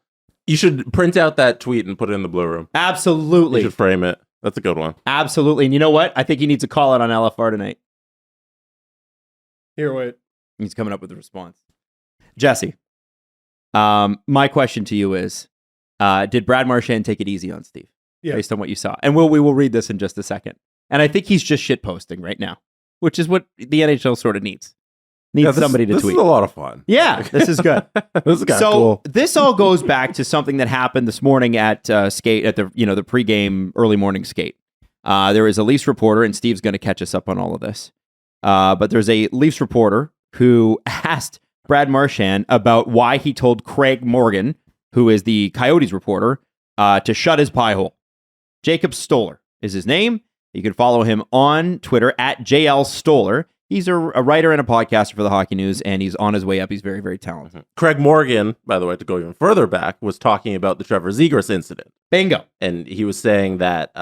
You should print out that tweet and put it in the blue room. Absolutely. You should frame it. That's a good one. Absolutely. And you know what? I think he needs to call it on LFR tonight. Here, wait. He's coming up with a response. Jesse, my question to you is, did Brad Marchand take it easy on Steve? Yeah. Based on what you saw. And we will read this in just a second. And I think he's just shitposting right now, which is what the NHL sort of needs. Somebody to tweet. This is a lot of fun. Yeah, this is good. This is cool. This all goes back to something that happened this morning at skate at the pregame early morning skate. There is a Leafs reporter, and Steve's going to catch us up on all of this. But there's a Leafs reporter who asked Brad Marchand about why he told Craig Morgan, who is the Coyotes reporter, to shut his pie hole. Jacob Stoller is his name. You can follow him on Twitter at JL Stoller. He's a writer and a podcaster for the Hockey News, and he's on his way up. He's very, very talented. Mm-hmm. Craig Morgan, by the way, to go even further back, was talking about the Trevor Zegras incident. Bingo. And he was saying that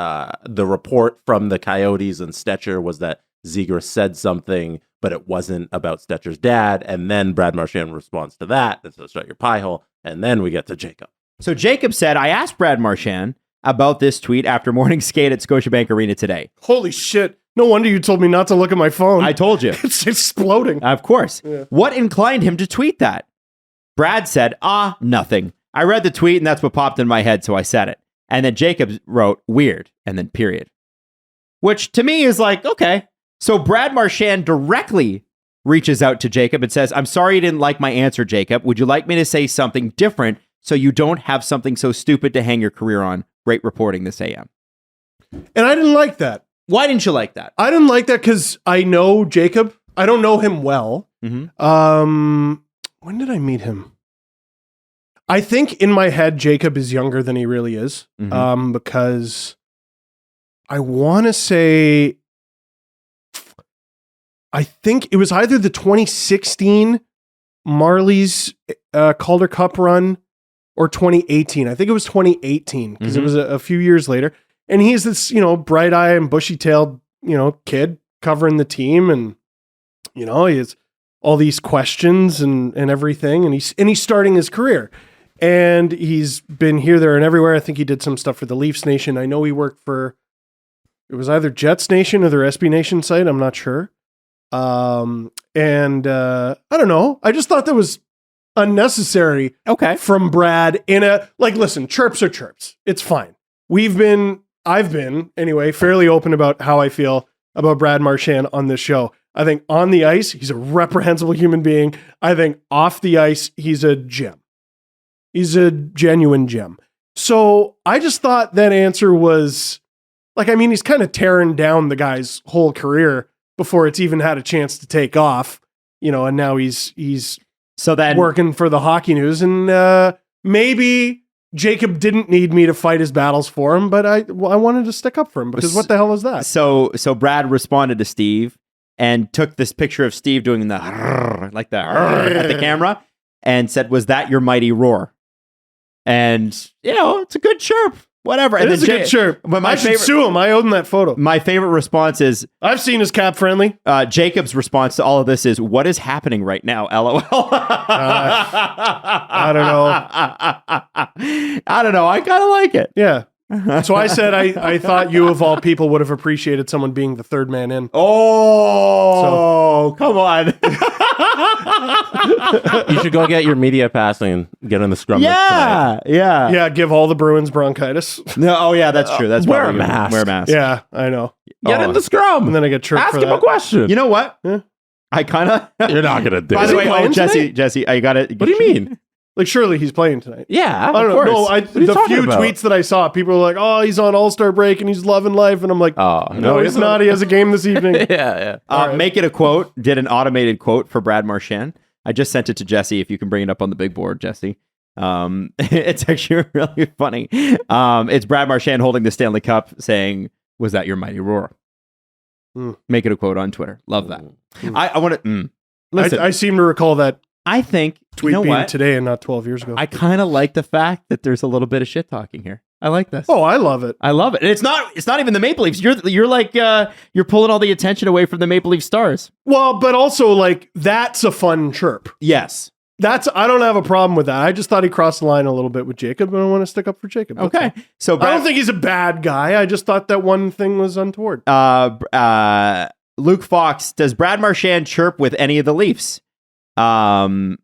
the report from the Coyotes and Stetcher was that Zegras said something, but it wasn't about Stetcher's dad. And then Brad Marchand responds to that. So shut your pie hole. And then we get to Jacob. So Jacob said, I asked Brad Marchand about this tweet after morning skate at Scotiabank Arena today. Holy shit. No wonder you told me not to look at my phone. I told you. It's exploding. Of course. Yeah. What inclined him to tweet that? Brad said, nothing. I read the tweet and that's what popped in my head, so I said it. And then Jacob wrote, weird, and then period. which to me is like, okay. So Brad Marchand directly reaches out to Jacob and says, I'm sorry you didn't like my answer, Jacob. Would you like me to say something different so you don't have something so stupid to hang your career on? Great reporting this AM. And I didn't like that. Why didn't you like that? I didn't like that because I know Jacob. I don't know him well. Mm-hmm. When did I meet him? I think in my head, Jacob is younger than he really is. Because I want to say, I think it was either the 2016 Marlies Calder Cup run or 2018. I think it was 2018 because it was a few years later. And he's this, bright-eyed and bushy-tailed, kid covering the team. And, he has all these questions and everything. And he's starting his career. And he's been here, there, and everywhere. I think he did some stuff for the Leafs Nation. I know he worked for, it was either Jets Nation or their SB Nation site. I'm not sure. I don't know. I just thought that was unnecessary. Okay. From Brad listen, chirps are chirps. It's fine. I've been anyway, fairly open about how I feel about Brad Marchand on this show. I think on the ice, he's a reprehensible human being. I think off the ice, he's a gem. He's a genuine gem. So I just thought that answer was he's kind of tearing down the guy's whole career before it's even had a chance to take off, and now he's working for the Hockey News. And maybe Jacob didn't need me to fight his battles for him, but I wanted to stick up for him because what the hell is that? So Brad responded to Steve and took this picture of Steve doing the at the camera and said, "Was that your mighty roar?" And it's a good chirp. Whatever. It is a good chirp. But I should sue him. I owe him that photo. My favorite response is, I've seen his cap friendly. Jacob's response to all of this is, what is happening right now? LOL. I don't know. I don't know. I kind of like it. Yeah. So I said I thought you of all people would have appreciated someone being the third man in. Come on. You should go get your media passing and get in the scrum. Yeah. Give all the Bruins bronchitis. No, oh yeah, that's true. That's wear a probably good. mask. Wear a mask. Yeah, I know. Get in the scrum, and then I get tripped Ask for him that. a question. You know what? Yeah. I kind of. You're not gonna do. By it. the way, playing Jesse, I got it. What do you mean? Surely he's playing tonight. Yeah, I don't know. No, What are you the talking few about? tweets that I saw, people were like, "Oh, he's on All-Star break and he's loving life," and I'm like, Oh "No, he's not. He has a game this evening." yeah. Right. Make it a quote. Did an automated quote for Brad Marchand. I just sent it to Jesse. If you can bring it up on the big board, Jesse. It's actually really funny. It's Brad Marchand holding the Stanley Cup saying, "Was that your mighty roar?" Make it a quote on Twitter. Love that. I want to listen. I seem to recall that I think tweet being today and not 12 years ago. I kind of like the fact that there's a little bit of shit talking here. I like this. Oh, I love it. I love it. And it's not even the Maple Leafs. You're like you're pulling all the attention away from the Maple Leaf Stars. Well, but also that's a fun chirp. Yes. I don't have a problem with that. I just thought he crossed the line a little bit with Jacob, and I want to stick up for Jacob. That's Okay. all. So I don't think he's a bad guy. I just thought that one thing was untoward. Luke Fox, does Brad Marchand chirp with any of the Leafs? There's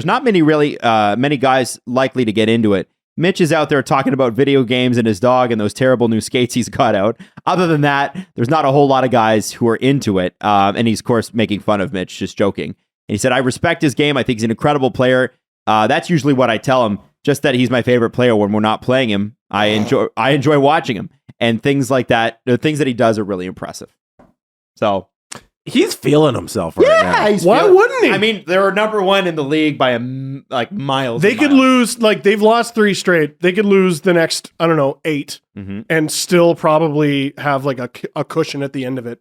not many guys likely to get into it. Mitch is out there talking about video games and his dog and those terrible new skates he's got out. Other than that, there's not a whole lot of guys who are into it. And he's, of course, making fun of Mitch, just joking. And he said, I respect his game. I think he's an incredible player. That's usually what I tell him, just that he's my favorite player when we're not playing him. I enjoy watching him. And things like that, the things that he does are really impressive. So he's feeling himself right now. Why wouldn't he? I mean, they're number one in the league by miles. They could lose, they've lost 3 straight. They could lose the next, 8 and still probably have a cushion at the end of it.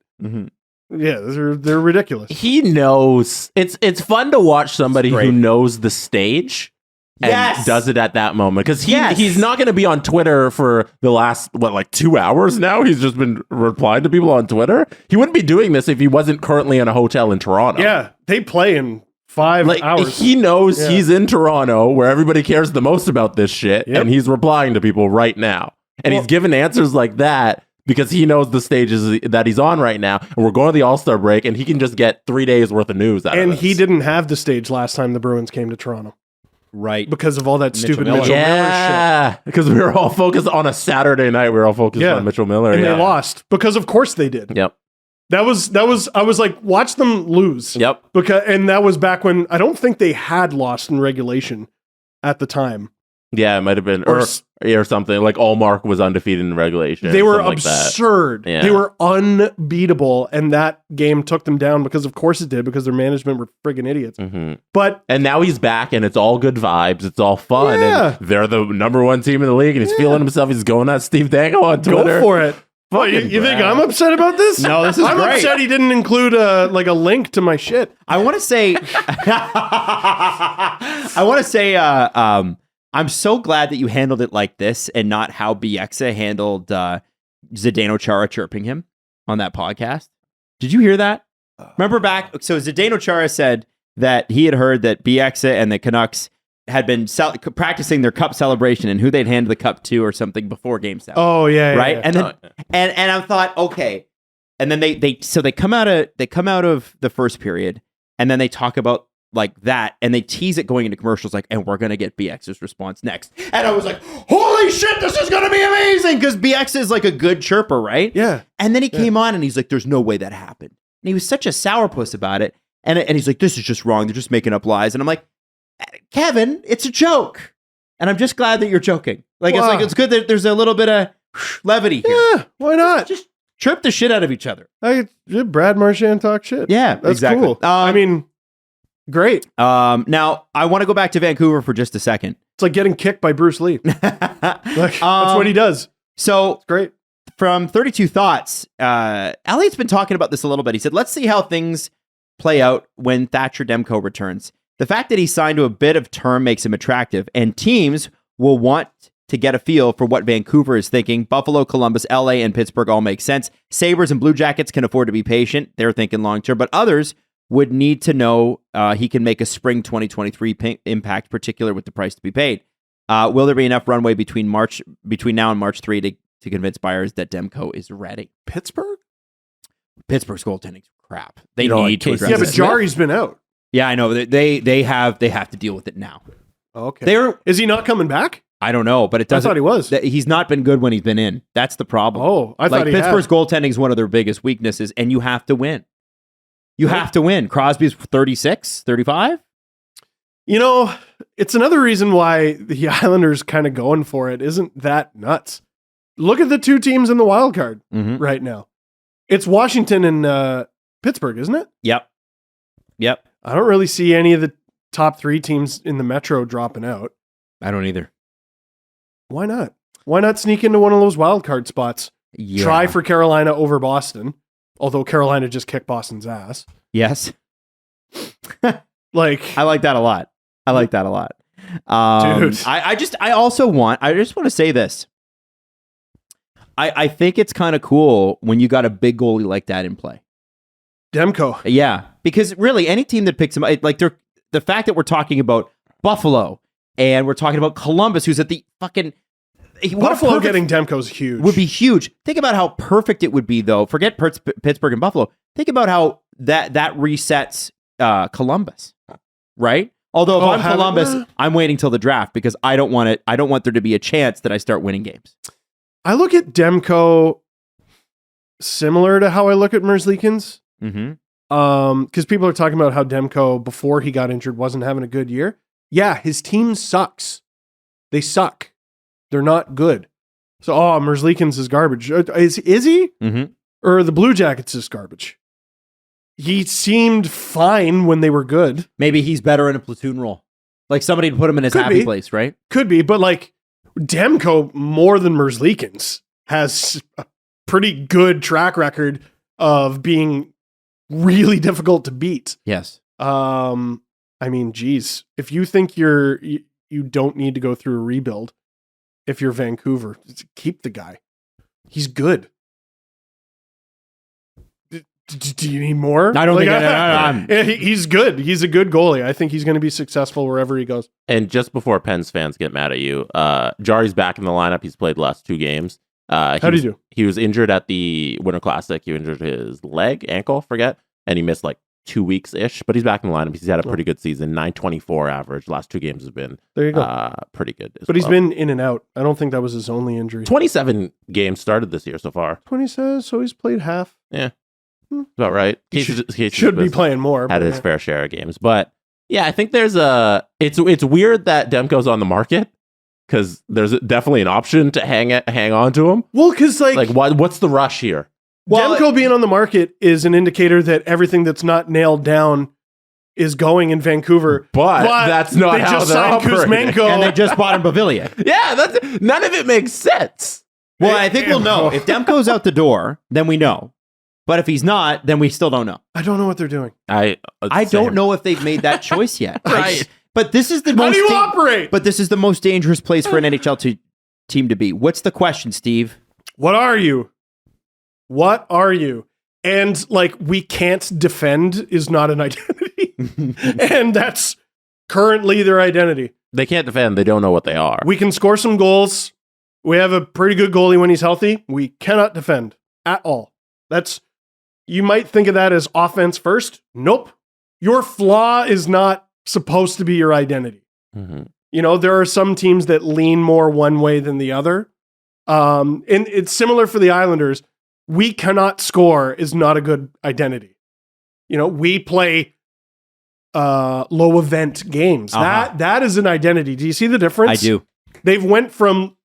Yeah, they're ridiculous. He knows it's fun to watch somebody who knows the stage and does it at that moment, because he's not going to be on Twitter for the last 2 hours now. He's just been replying to people on Twitter. He wouldn't be doing this if he wasn't currently in a hotel in Toronto. Yeah, they play in 5 hours. He knows he's in Toronto, where everybody cares the most about this shit, and he's replying to people right now. And he's giving answers like that because he knows the stages that he's on right now, and we're going to the All-Star break, and he can just get 3 days worth of news out of it. And he didn't have the stage last time the Bruins came to Toronto. Right. because of all that stupid Miller. Mitchell Miller shit. Yeah, because we were all focused on a Saturday night. We were all focused on Mitchell Miller. And they lost because of course they did. Yep. That was I was like, watch them lose. Yep. And that was back when I don't think they had lost in regulation at the time. Yeah, it might have been or something like Allmark was undefeated in regulation. They were something like that. absurd. Yeah. They were unbeatable, and that game took them down because of course it did, because their management were friggin' idiots. Mm-hmm. But And now he's back, and it's all good vibes. It's all fun. Yeah. And they're the number one team in the league, and he's feeling himself. He's going at Steve Dangle on Twitter. go for it. What, you think I'm upset about this? No, this is I'm great. upset he didn't include a link to my shit. I want to say, I'm so glad that you handled it like this and not how Bieksa handled Zdeno Chara chirping him on that podcast. Did you hear that? Remember back? So Zdeno Chara said that he had heard that Bieksa and the Canucks had been practicing their cup celebration and who they'd hand the cup to or something before Game 7. Oh yeah, right. yeah. And then and I thought, okay. And then they come out of the first period, and then they talk about like that, and they tease it going into commercials, like, and we're gonna get BX's response next. And I was like, holy shit, this is gonna be amazing, because BX is like a good chirper, right? Yeah. And then he came on and he's like, there's no way that happened. And he was such a sourpuss about it. And he's like, this is just wrong. They're just making up lies. And I'm like, Kevin, it's a joke. And I'm just glad that you're joking. Like, Wow. it's good that there's a little bit of levity here. Yeah, why not? Just chirp the shit out of each other. Brad Marchand talk shit. Yeah, that's exactly. cool. I mean, great. Now, I want to go back to Vancouver for just a second. It's like getting kicked by Bruce Lee. That's what he does. So It's great. from 32 Thoughts, Elliot's been talking about this a little bit. He said, let's see how things play out when Thatcher Demko returns. The fact that he signed to a bit of term makes him attractive, and teams will want to get a feel for what Vancouver is thinking. Buffalo, Columbus, LA, and Pittsburgh all make sense. Sabres and Blue Jackets can afford to be patient. They're thinking long-term, but others would need to know he can make a spring 2023 impact, particularly with the price to be paid. Will there be enough runway between now and March 3 to convince buyers that Demko is ready? Pittsburgh's goaltending's crap. They You know, need like to Casey address Yeah, but it. Jari's been out. Yeah, I know. They have to deal with it now. Okay. Is he not coming back? I don't know, but it I doesn't. thought he was. He's not been good when he's been in. That's the problem. Oh, I thought like he Pittsburgh's had. goaltending is one of their biggest weaknesses, and you have to win. You have to win. Crosby's 36, 35. You know, it's another reason why the Islanders kind of going for it. Isn't that nuts? Look at the two teams in the wild card right now. It's Washington and Pittsburgh, isn't it? Yep. I don't really see any of the top three teams in the Metro dropping out. I don't either. Why not? Why not sneak into one of those wild card spots? Yeah. Try for Carolina over Boston, although Carolina just kicked Boston's ass. Yes. Like, I like that a lot. Dude. I just want to say this. I think it's kind of cool when you got a big goalie like that in play. Demko. Yeah, because really any team that picks him up, like the fact that we're talking about Buffalo and we're talking about Columbus, who's at the fucking Buffalo getting Demko's huge. would be huge. Think about how perfect it would be, though. Forget Pittsburgh and Buffalo. Think about how that resets Columbus, right? Although if I'm Columbus, I'm waiting till the draft because I don't want there to be a chance that I start winning games. I look at Demko similar to how I look at Merzlikins. Because people are talking about how Demko, before he got injured, wasn't having a good year. Yeah, his team sucks. They suck. They're not good. So, Merzlikins is garbage. Is he? Or the Blue Jackets is garbage? He seemed fine when they were good. Maybe he's better in a platoon role. Like somebody to put him in his happy place, right? Could be, but like Demko, more than Merzlikins, has a pretty good track record of being really difficult to beat. Yes. I mean, geez, if you think you don't need to go through a rebuild, if you're Vancouver, keep the guy. He's good. Do you need more? I don't think he's good. He's a good goalie. I think he's going to be successful wherever he goes. And just before Pens fans get mad at you, Jari's back in the lineup. He's played the last 2 games. How did he do? He was injured at the Winter Classic. He injured his leg, ankle, forget, and he missed like 2 weeks-ish, but he's back in the lineup. He's had a pretty good season, 924 average. Last 2 games have been there you go. Pretty good. But he's been in and out. I don't think that was his only injury. 27 games started this year so far. 27, so he's played half. Yeah. About right. Should be playing more. Had his fair share of games. But yeah, I think there's it's weird that Demko's on the market because there's definitely an option to hang on to him. Well, because what's the rush here? Well, Demko being on the market is an indicator that everything that's not nailed down is going in Vancouver. But that's not how just they're signed operating. Kuzmenko. And they just bought him Bavilier. Yeah, none of it makes sense. Well, I think we'll know. If Demko's out the door, then we know. But if he's not, then we still don't know. I don't know what they're doing. I don't know if they've made that choice yet. Right. But this is the How do you operate? But this is the most dangerous place for an NHL team to be. What's the question, Steve? What are you? What are you? And we can't defend is not an identity. And that's currently their identity. They can't defend. They don't know what they are. We can score some goals. We have a pretty good goalie when he's healthy. We cannot defend at all. You might think of that as offense first. Nope. Your flaw is not supposed to be your identity. Mm-hmm. There are some teams that lean more one way than the other. And it's similar for the Islanders. We cannot score is not a good identity. We play low event games. That is an identity. Do you see the difference? I do. They've went from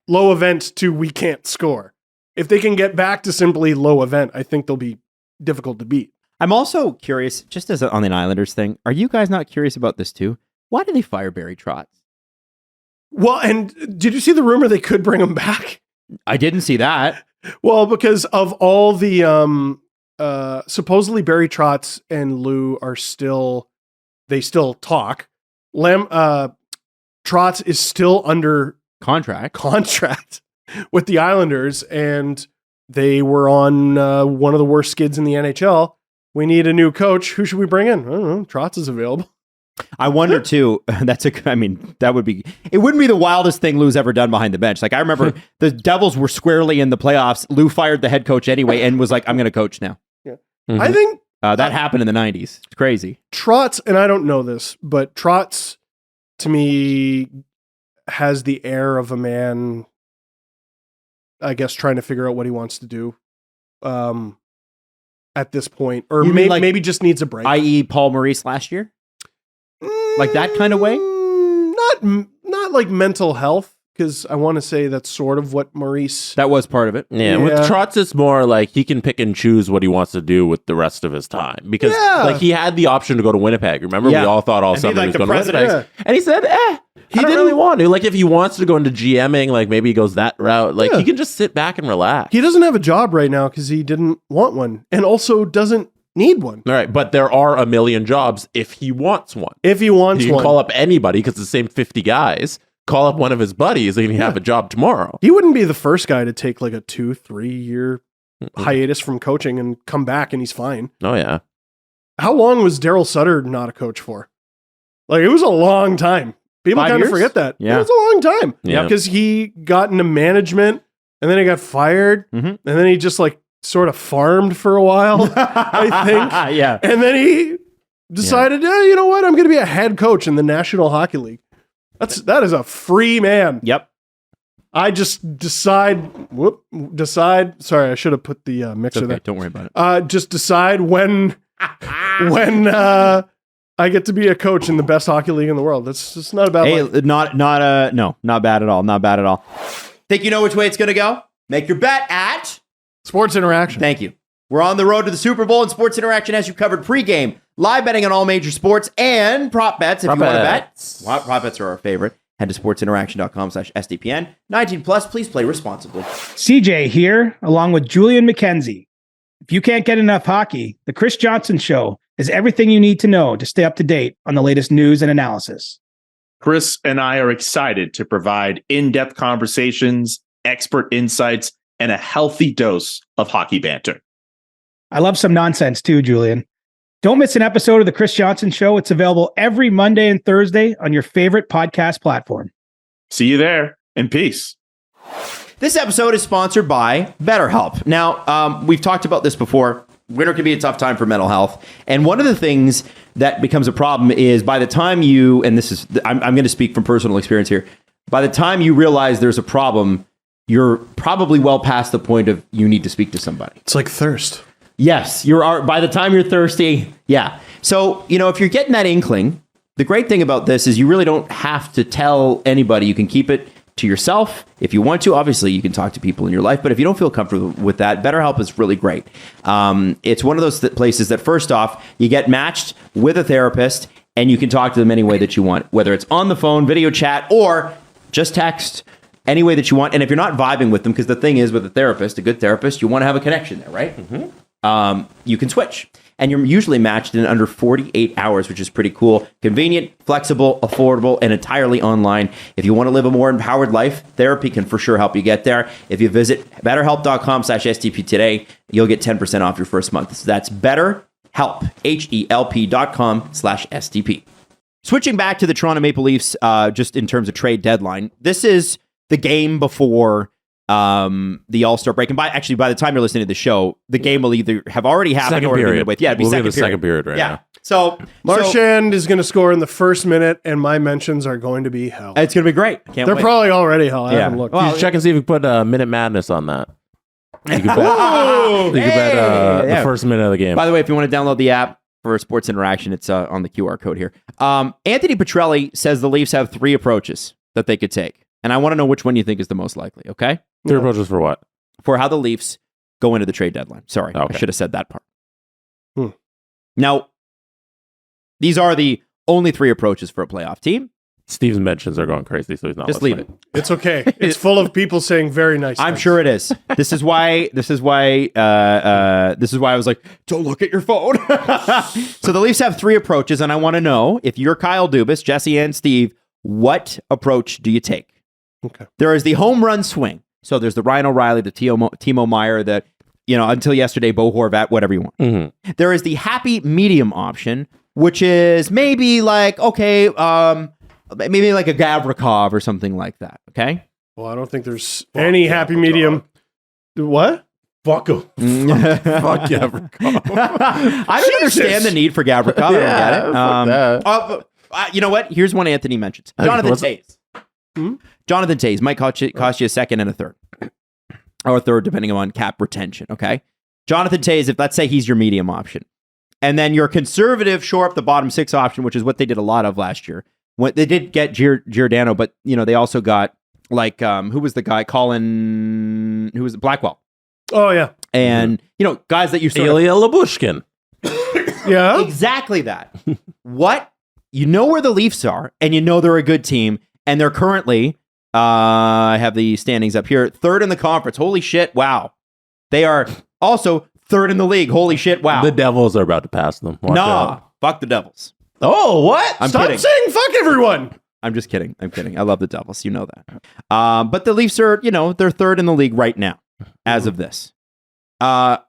low event to we can't score. If they can get back to simply low event, I think they'll be difficult to beat. I'm also curious, just as on the Islanders thing, are you guys not curious about this too? Why did they fire Barry Trotz? Well, and did you see the rumor they could bring him back? I didn't see that. Well, because of all the supposedly Barry Trotz and Lou are still talk. Trotz is still under contract with the Islanders, and they were on one of the worst skids in the NHL. We need a new coach. Who should we bring in? I don't know. Trotz is available. I wonder too. That would be. It wouldn't be the wildest thing Lou's ever done behind the bench. I remember the Devils were squarely in the playoffs. Lou fired the head coach anyway and was like, "I'm going to coach now." Yeah, mm-hmm. I think that happened in the '90s. It's crazy. Trotz, and I don't know this, but Trotz to me has the air of a man, I guess, trying to figure out what he wants to do. At this point, or maybe just needs a break. I.e., Paul Maurice last year. Like that kind of way? Not like mental health, because I want to say that's sort of what Maurice... That was part of it. Yeah, with Trotz, it's more like he can pick and choose what he wants to do with the rest of his time. Because he had the option to go to Winnipeg. Remember, we all thought all summer he was going to Winnipeg. Yeah. And he said, he didn't really want to. Like, if he wants to go into GMing, maybe he goes that route. He can just sit back and relax. He doesn't have a job right now because he didn't want one. And also doesn't need one. All right, but there are a million jobs if he wants one. If he wants one. You can call up anybody because it's the same 50 guys. Call up one of his buddies and he have a job tomorrow. He wouldn't be the first guy to take a 2-3 year hiatus from coaching and come back and he's fine. Oh, yeah. How long was Daryl Sutter not a coach for? It was a long time. People kind of forget that. Yeah. It was a long time. Yeah. Because he got into management and then he got fired and then he just sort of farmed for a while, I think. Yeah. And then he decided, you know what? I'm going to be a head coach in the National Hockey League. That is a free man. Yep. I just decide. Sorry, I should have put the mixer there. Don't worry about it. Just decide when I get to be a coach in the best hockey league in the world. That's just not a bad. Hey, not bad at all. Not bad at all. Think you know which way it's going to go? Make your bet at Sports Interaction. Thank you. We're on the road to the Super Bowl, and Sports Interaction has you covered pregame, live betting on all major sports, and prop bets if you want to bet. Prop bets are our favorite. Head to sportsinteraction.com/SDPN. 19 plus, please play responsibly. CJ here, along with Julian McKenzie. If you can't get enough hockey, The Chris Johnson Show is everything you need to know to stay up to date on the latest news and analysis. Chris and I are excited to provide in-depth conversations, expert insights, and a healthy dose of hockey banter. I love some nonsense too, Julian. Don't miss an episode of The Chris Johnson Show. It's available every Monday and Thursday on your favorite podcast platform. See you there, and peace. This episode is sponsored by BetterHelp. Now, we've talked about this before. winter can be a tough time for mental health. And one of the things that becomes a problem is by the time you, and this is, I'm going to speak from personal experience here. By the time you realize there's a problem, you're probably well past the point of you need to speak to somebody. It's like thirst. Yes, by the time you're thirsty. Yeah. So, if you're getting that inkling, the great thing about this is you really don't have to tell anybody. You can keep it to yourself. If you want to, obviously you can talk to people in your life, but if you don't feel comfortable with that, BetterHelp is really great. It's one of those places that first off, you get matched with a therapist and you can talk to them any way that you want, whether it's on the phone, video chat, or just text, any way that you want. And if you're not vibing with them, because the thing is with a therapist, a good therapist, you want to have a connection there, right? Mm-hmm. You can switch. And you're usually matched in under 48 hours, which is pretty cool. Convenient, flexible, affordable, and entirely online. If you want to live a more empowered life, therapy can for sure help you get there. If you visit betterhelp.com/STP today, you'll get 10% off your first month. So that's BetterHelp, HELP.com/STP. Switching back to the Toronto Maple Leafs, just in terms of trade deadline, this is the game before the All-Star break. And by the time you're listening to the show, the game will either have already happened second or period. with. Yeah, it'd be second period right now. So Marchand is going to score in the first minute, and my mentions are going to be hell. It's going to be great. Can't They're wait. probably already hell. I haven't looked. You should check and see if you put Minute Madness on that. You can bet, the first minute of the game. By the way, if you want to download the app for Sports Interaction, it's on the QR code here. Anthony Petrelli says the Leafs have 3 approaches that they could take. And I want to know which one you think is the most likely, okay? 3 approaches for what? For how the Leafs go into the trade deadline. Sorry, okay. I should have said that part. Now, these are the only 3 approaches for a playoff team. Steve's mentions are going crazy, so he's not Just listening. leave it. It's okay. It's full of people saying very nice I'm things. sure it is. This is why I was like, don't look at your phone. So the Leafs have 3 approaches, and I want to know, if you're Kyle Dubas, Jesse, and Steve, what approach do you take? Okay. There is the home run swing. So there's the Ryan O'Reilly, the Timo Meyer, the, until yesterday, Bo Horvat, whatever you want. Mm-hmm. There is the happy medium option, which is maybe like, okay, maybe like a Gavrikov or something like that. Okay. Well, I don't think there's any happy medium. What? Fuck him. Fuck Gavrikov. I don't understand the need for Gavrikov. I don't get it. You know what? Here's one Anthony mentions. Jonathan Toews. Jonathan Toews might cost you a second and a third. Or a third, depending on cap retention, okay? Jonathan Toews, if let's say he's your medium option. And then your conservative shore up the bottom 6 option, which is what they did a lot of last year. They did get Giordano, but they also got who was the guy? Colin, who was it? Blackwell. Oh, yeah. And, guys that you sort Ilya Labushkin. Yeah. Exactly that. What? You know where the Leafs are, and you know they're a good team, and they're currently, I have the standings up here, 3rd in the conference. Holy shit, wow. They are also 3rd in the league. Holy shit, wow. The Devils are about to pass them. Watch out. Fuck the Devils. Oh, what? I'm Stop kidding. saying fuck everyone. I'm just kidding. I'm kidding. I love the Devils. You know that. But the Leafs are, they're 3rd in the league right now, as of this. But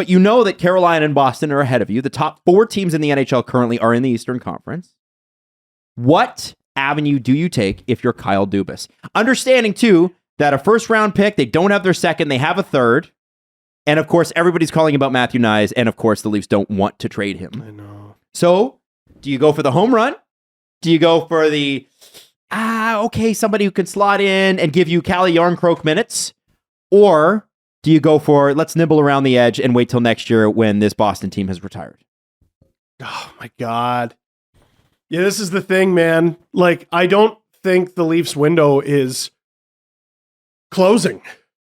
you know that Carolina and Boston are ahead of you. The top 4 teams in the NHL currently are in the Eastern Conference. What avenue do you take if you're Kyle Dubas? Understanding, too, that a first-round pick, they don't have their second, they have a third. And, of course, everybody's calling about Matthew Nyes, and, of course, the Leafs don't want to trade him. I know. So, do you go for the home run? Do you go for the, somebody who can slot in and give you Calle Yarncroke minutes? Or do you go for, let's nibble around the edge and wait till next year when this Boston team has retired? Oh, my God. Yeah, this is the thing, man. I don't think the Leafs window is closing.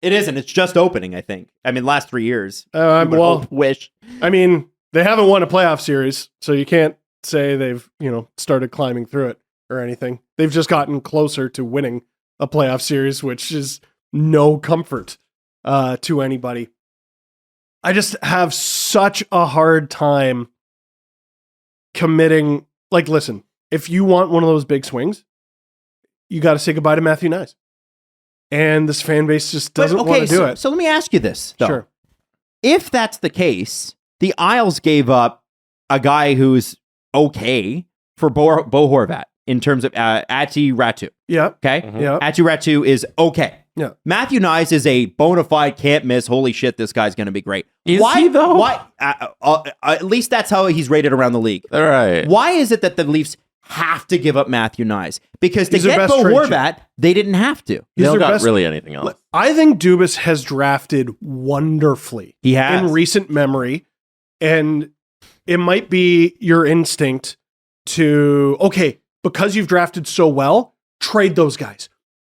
It isn't. It's just opening, I think. I mean, last 3 years. Wish. I mean, they haven't won a playoff series, so you can't say they've, started climbing through it or anything. They've just gotten closer to winning a playoff series, which is no comfort to anybody. I just have such a hard time committing. Listen, if you want one of those big swings, you got to say goodbye to Matthew Nyes. And this fan base just doesn't want to do it. So let me ask you this, though. Sure. If that's the case, the Isles gave up a guy who's okay for Bo Horvat in terms of Ati Ratu. Yeah. Okay? Yeah. Ati Ratu is okay. Yeah. Matthew Nyes is a bona fide can't miss. Holy shit, this guy's going to be great. Is he, though? Why? At least that's how he's rated around the league. All right. Why is it that the Leafs have to give up Matthew Nyes? Because to He's their get best Bo trade Horvat, they didn't have to. They don't their got best- really anything else. I think Dubas has drafted wonderfully. He has. In recent memory. And it might be your instinct to, okay, because you've drafted so well, trade those guys.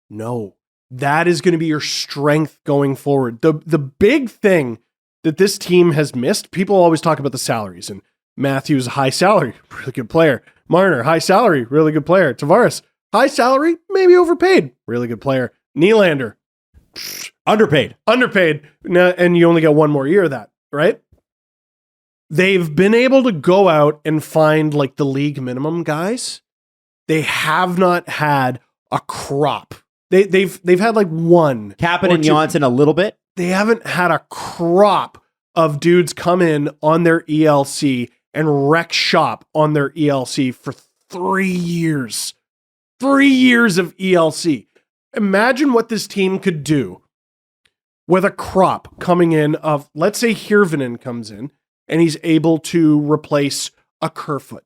No, that is going to be your strength going forward. The big thing that this team has missed, people always talk about the salaries, and Matthews, high salary, really good player. Marner, high salary, really good player. Tavares, high salary, maybe overpaid, really good player. Nylander, Underpaid. Now, and you only got one more year of that, right? They've been able to go out and find like the league minimum guys. They have not had a crop. They've had like one. Kapanen or and two. Johnson a little bit. They haven't had a crop of dudes come in on their ELC and wreck shop on their ELC for 3 years. 3 years of ELC. Imagine what this team could do with a crop coming in of, let's say Hirvonen comes in and he's able to replace a Kerfoot.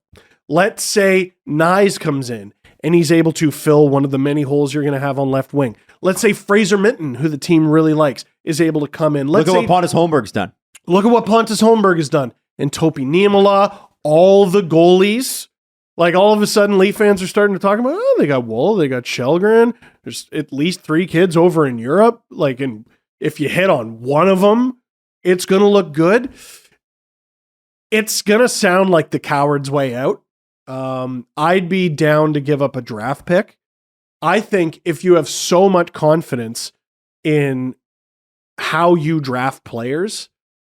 Let's say Nyes comes in and he's able to fill one of the many holes you're going to have on left wing. Let's say Fraser Minton, who the team really likes, is able to come in. Look at what Pontus Holmberg's done. Look at what Pontus Holmberg has done. And Topi Niemela, all the goalies. Like all of a sudden, Leaf fans are starting to talk about, oh, they got Wool, they got Shelgren. There's at least 3 kids over in Europe. Like, and if you hit on one of them, it's going to look good. It's going to sound like the coward's way out. I'd be down to give up a draft pick. I think if you have so much confidence in how you draft players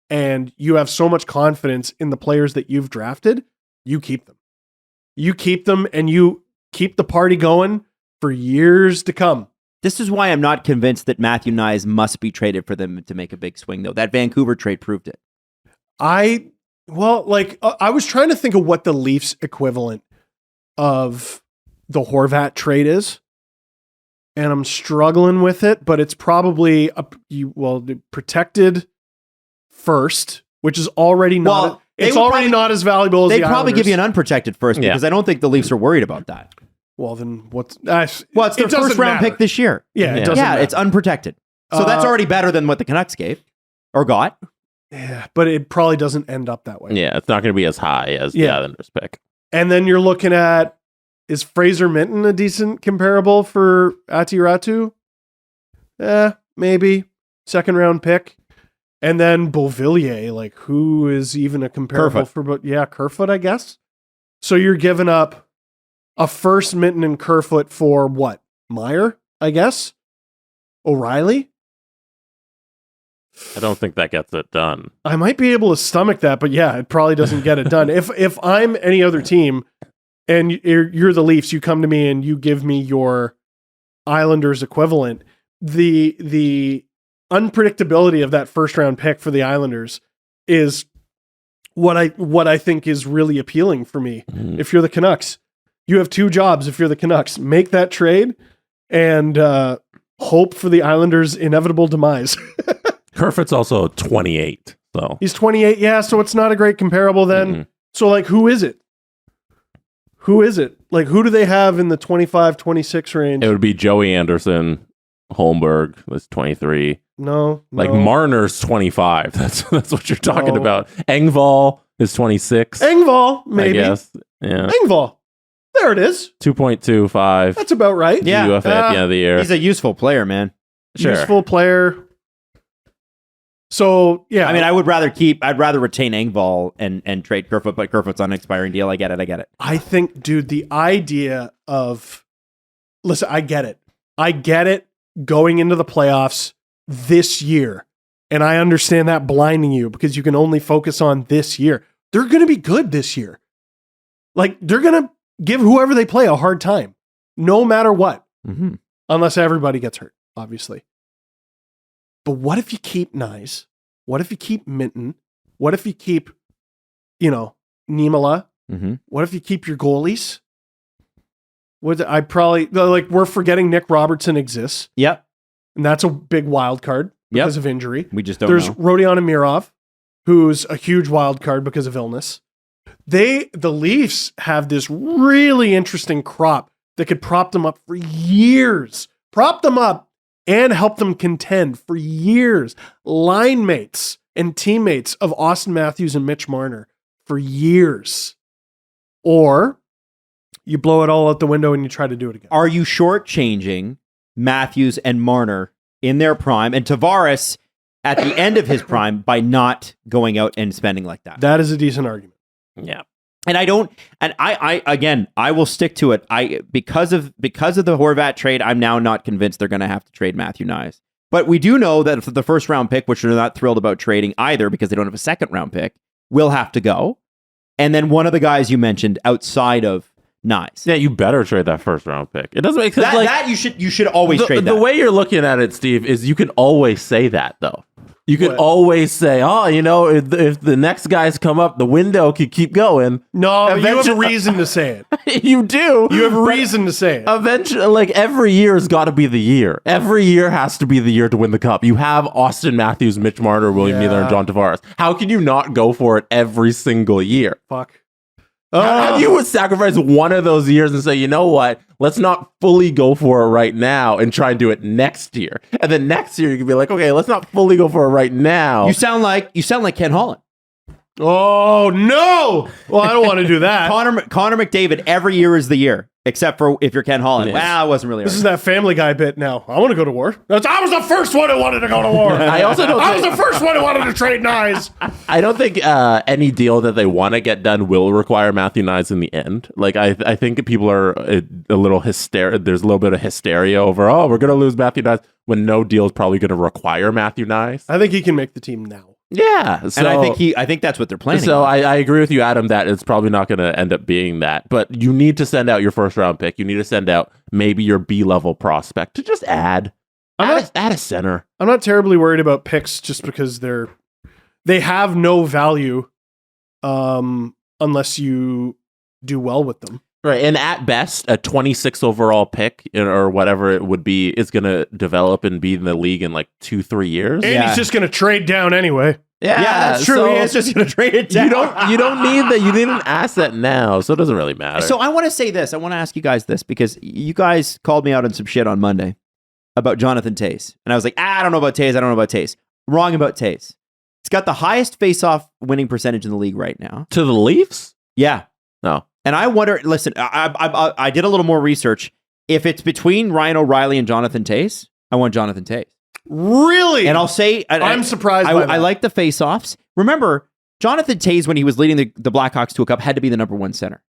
and you have so much confidence in the players that you've drafted, you keep them. You keep them and you keep the party going for years to come. This is why I'm not convinced that Matthew Nyes must be traded for them to make a big swing, though. That Vancouver trade proved it. I was trying to think of what the Leafs equivalent of the Horvat trade is, and I'm struggling with it, but it's probably the protected first, which is already not not as valuable as they'd the probably give you an Islanders. unprotected first because I don't think the Leafs are worried about that. Well, then what's it's their first round pick this year. Yeah, it doesn't matter. It's unprotected. So that's already better than what the Canucks gave or got. Yeah, but it probably doesn't end up that way. Yeah, it's not going to be as high as the Islanders pick. And then you're looking at, is Fraser Minton a decent comparable for Aati Ratu? Maybe. Second round pick. And then Beauvillier, like who is even a comparable Kerfoot, I guess. So you're giving up a first Minton and Kerfoot for what? Meyer, I guess? O'Reilly? I don't think that gets it done. I might be able to stomach that, but yeah, it probably doesn't get it done. If I'm any other team and you're the Leafs, you come to me and you give me your Islanders equivalent, the unpredictability of that first round pick for the Islanders is what I think is really appealing for me. If you're the Canucks, you have 2 jobs. If you're the Canucks, make that trade and hope for the Islanders' inevitable demise. Kerfoot's also 28, so he's 28. Yeah, so it's not a great comparable then. Mm-hmm. So like, who is it? Like, who do they have in the 25, 26 range? it would be Joey Anderson. Holmberg was 23. No. Like Marner's 25. That's what you're talking about. Engvall is 26. Engvall, maybe. I guess. Yeah. Engvall. There it is. 2.25. That's about right. Yeah. UFA at the end of the year. He's a useful player, man. Sure. Useful player. So, yeah. I mean, I'd rather retain Engvall and trade Kerfoot, but Kerfoot's on an expiring deal. I get it. I think, dude, the idea of, listen, I get it going into the playoffs this year. And I understand that blinding you because you can only focus on this year. They're going to be good this year. Like, they're going to give whoever they play a hard time, no matter what, unless everybody gets hurt, obviously. But what if you keep Nyes? What if you keep Minton? What if you keep, Niemela? What if you keep your goalies? We're forgetting Nick Robertson exists. Yep. and that's a big wild card because of injury. We just don't There's know. Rodion Amirov, who's a huge wild card because of illness. The Leafs have this really interesting crop that could prop them up for years. Prop them up and help them contend for years. Line mates and teammates of Austin Matthews and Mitch Marner for years. Or you blow it all out the window and you try to do it again. Are you shortchanging Matthews and Marner in their prime and Tavares at the end of his prime by not going out and spending like that? That is a decent argument. Yeah. And I will stick to it. Because of the Horvat trade, I'm now not convinced they're going to have to trade Matthew Knies. But we do know that for the first round pick, which they're not thrilled about trading either because they don't have a second round pick, will have to go. And then one of the guys you mentioned outside of Knies. Yeah, you better trade that first round pick. It doesn't make sense. That you should always trade that. The way you're looking at it, Steve, is you can always say that though. You could always say, if the next guys come up, the window could keep going. No, you have a reason to say it. You do. You have a reason to say it. Eventually, like every year has got to be the year. Every year has to be the year to win the cup. You have Austin Matthews, Mitch Marner, William Nylander, and John Tavares. How can you not go for it every single year? Fuck. How you would sacrifice one of those years and say, you know what? Let's not fully go for it right now and try and do it next year. And then next year you can be like, okay, let's not fully go for it right now. You sound like Ken Holland. Oh no! Well, I don't want to do that. Connor McDavid every year is the year, except for if you're Ken Holland. Yes. Well, it wasn't really. This is that Family Guy bit now. I want to go to war. I was the first one who wanted to go to war. I also don't. I was the first one who wanted to trade Knies. I don't think any deal that they want to get done will require Matthew Knies in the end. Like I think people are a little hysteria. There's a little bit of hysteria over. Oh, we're gonna lose Matthew Knies when no deal is probably going to require Matthew Knies. I think he can make the team now. Yeah, so, and I think that's what they're planning. So I agree with you, Adam, that it's probably not going to end up being that. But you need to send out your first round pick. You need to send out maybe your B-level prospect to just add a center. I'm not terribly worried about picks just because they have no value unless you do well with them. Right, and at best, a 26 overall pick or whatever it would be is going to develop and be in the league in like 2-3 years. And he's just going to trade down anyway. Yeah, that's true. So he is just going to trade it down. You don't need that. You need an asset now, so it doesn't really matter. So I want to say this. I want to ask you guys this because you guys called me out on some shit on Monday about Jonathan Toews. And I was like, I don't know about Toews. I don't know about Toews. Wrong about Toews. He's got the highest face-off winning percentage in the league right now. To the Leafs? Yeah. No. And I wonder, listen, I did a little more research. If it's between Ryan O'Reilly and Jonathan Toews, I want Jonathan Toews. Really? And I'll say... I'm surprised by that. I like the face-offs. Remember, Jonathan Toews, when he was leading the Blackhawks to a cup, had to be the number one center.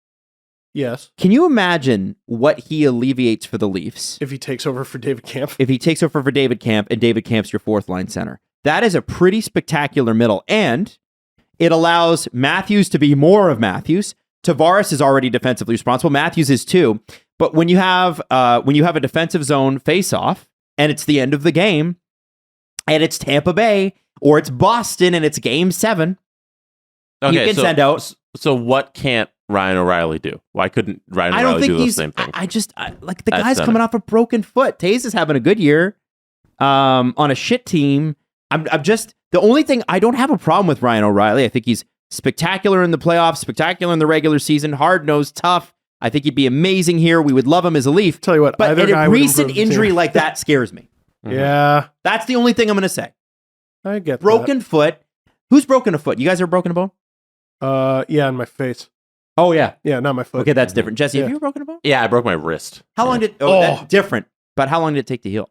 Yes. Can you imagine what he alleviates for the Leafs? If he takes over for David Kampf? If he takes over for David Kampf, and David Kampf's your fourth-line center. That is a pretty spectacular middle. And it allows Matthews to be more of Matthews. Tavares is already defensively responsible. Matthews is too. But when you have a defensive zone face-off, and it's the end of the game, and it's Tampa Bay, or it's Boston, and it's Game 7, you can send out... So what can't Ryan O'Reilly do? Why couldn't Ryan O'Reilly do the same thing? I like the guy's coming off a broken foot. Toews is having a good year on a shit team. I'm just... The only thing... I don't have a problem with Ryan O'Reilly. I think he's spectacular in the playoffs, spectacular in the regular season, hard-nosed, tough. I think he'd be amazing here. We would love him as a Leaf. Tell you what, but a recent injury like that scares me. Yeah. That's the only thing I'm going to say. I get broken foot. Who's broken a foot? You guys ever broken a bone? Yeah, in my face. Oh, yeah. Yeah, not my foot. Okay, that's different. Jesse, have you ever broken a bone? Yeah, I broke my wrist. How long did... that's different. But how long did it take to heal?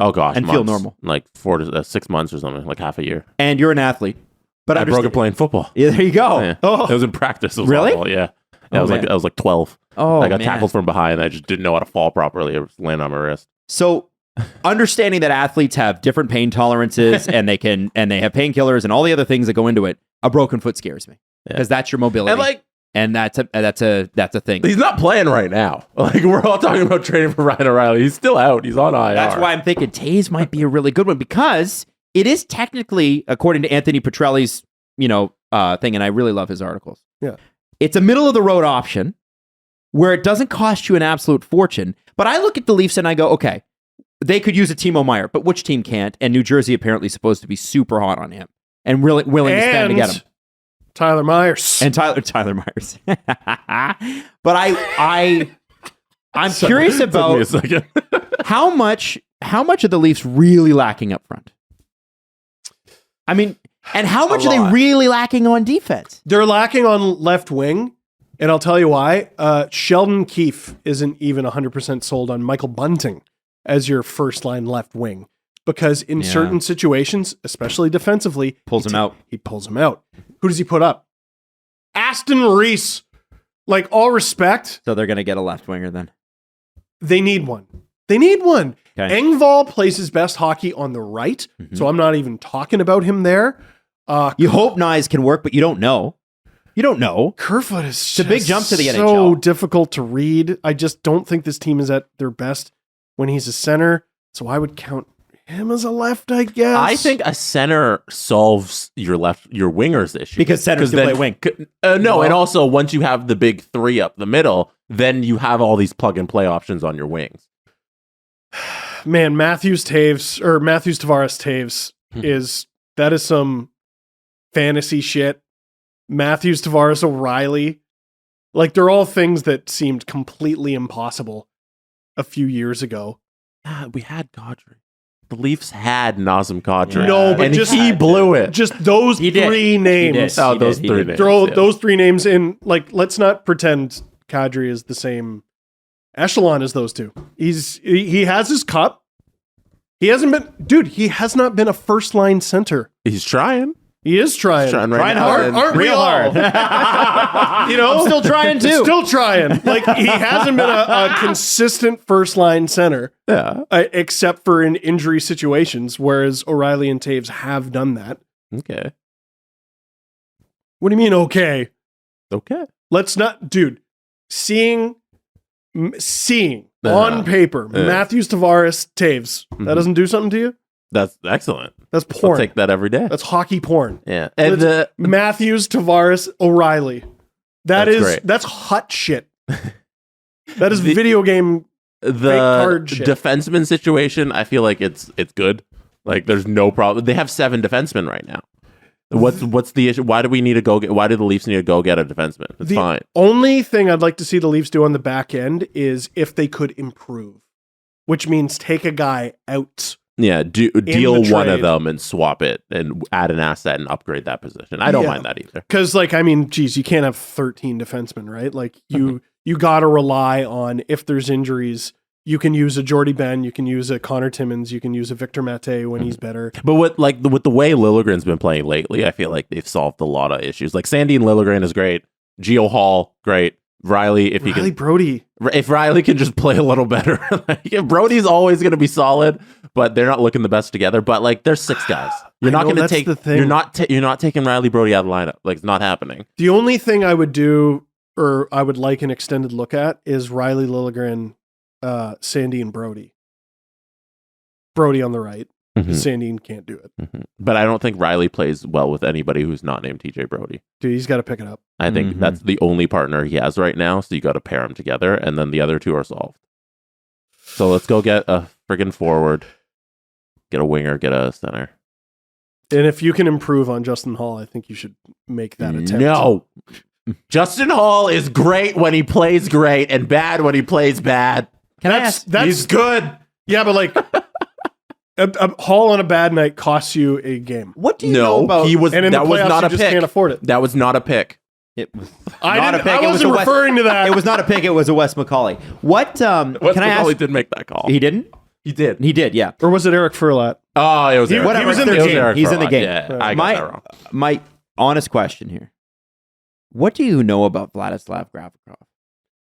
Oh, gosh. And feel normal? Like 4 to 6 months or something, like half a year. And you're an athlete. But I broke it playing football. Yeah, there you go. Yeah. Oh. It was in practice. It was really? Awful. Yeah. I was like 12. Oh, I got tackled from behind. I just didn't know how to fall properly. I was laying on my wrist. So, understanding that athletes have different pain tolerances and they have painkillers and all the other things that go into it, a broken foot scares me because that's your mobility. And that's a thing. He's not playing right now. Like we're all talking about trading for Ryan O'Reilly. He's still out. He's on IR. That's why I'm thinking Toews might be a really good one because it is technically, according to Anthony Petrelli's, thing, and I really love his articles. Yeah. It's a middle of the road option where it doesn't cost you an absolute fortune. But I look at the Leafs and I go, okay, they could use a Timo Meier, but which team can't? And New Jersey apparently is supposed to be super hot on him and really willing to spend to get him. Tyler Myers. And Tyler Myers. But I'm curious about how much are the Leafs really lacking up front? I mean, and how much are they really lacking on defense? They're lacking on left wing, and I'll tell you why. Sheldon Keefe isn't even 100% sold on Michael Bunting as your first line left wing, because in certain situations, especially defensively, he pulls him out. Who does he put up? Aston Reese. Like, all respect. So they're going to get a left winger then. They need one. Okay. Engvall plays his best hockey on the right, so I'm not even talking about him there. You hope Nyes can work, but you don't know. Kerfoot is it's a big jump to the NHL. So difficult to read. I just don't think this team is at their best when he's a center, so I would count him as a left, I guess. I think a center solves your wingers issue. Because centers can play wing. And also once you have the big three up the middle, then you have all these plug and play options on your wings. Man, Matthews Tavares Taves is some fantasy shit. Matthews Tavares O'Reilly. Like, they're all things that seemed completely impossible a few years ago. We had Gaudry. The Leafs had Nazem Kadri. No, but he blew it. Just those three names. Those three names. Throw those three names in. Like, let's not pretend Kadri is the same echelon as those two. He has his cup. He has not been a first line center. He's trying. He is trying. He's trying hard. Aren't we all? I'm still trying too. Still trying. Like, he hasn't been a consistent first line center. Yeah. Except for in injury situations, whereas O'Reilly and Taves have done that. Okay. What do you mean, okay? Okay. Let's not, dude. Seeing on paper, Matthews, Tavares, Taves, that doesn't do something to you? That's excellent. That's porn. I'll take that every day. That's hockey porn. Yeah. And Matthews, Tavares, O'Reilly. That's hot shit. That is video game fake card shit. Defenseman situation, I feel like it's good. Like, there's no problem. They have 7 defensemen right now. What's the issue? Why do we need to why do the Leafs need to go get a defenseman? It's fine. Only thing I'd like to see the Leafs do on the back end is if they could improve, which means take a guy out. Yeah, deal one of them and swap it and add an asset and upgrade that position. I don't mind that either. Because, like, I mean, geez, you can't have 13 defensemen, right? Like, you got to rely on, if there's injuries, you can use a Jordy Ben, you can use a Connor Timmins, you can use a Victor Mete when he's better. But with the way Liljegren's been playing lately, I feel like they've solved a lot of issues. Like, Sandy and Liljegren is great. Geo Hall, great. Riley Brody. If Riley can just play a little better, Brody's always going to be solid, but they're not looking the best together. But, like, there's 6 guys. You're not going to take. You're not taking Riley Brody out of the lineup. Like, it's not happening. The only thing I would do, or I would like an extended look at, is Riley, Liljegren, Sandy, and Brody. Brody on the right. Sandy can't do it. But I don't think Riley plays well with anybody who's not named TJ Brody. Dude, he's got to pick it up. I think that's the only partner he has right now, so you got to pair them together, and then the other 2 are solved. So let's go get a friggin' forward, get a winger, get a center. And if you can improve on Justin Hall, I think you should make that attempt. No. Justin Hall is great when he plays great and bad when he plays bad. He's good. Yeah, but, like, a Hall on a bad night costs you a game. What do you know about? That was not a pick. Can't afford it. That was not a pick. It was I wasn't referring to that. It was not a pick. It was a Wes McCauley. What? Wes McCauley did make that call. He didn't. He did. He did. Yeah. Or was it Eric Furlat? Oh, it was Eric. He was in the game. He's in the game. Yeah, I got that wrong. My honest question here: what do you know about Vladislav Gravikov?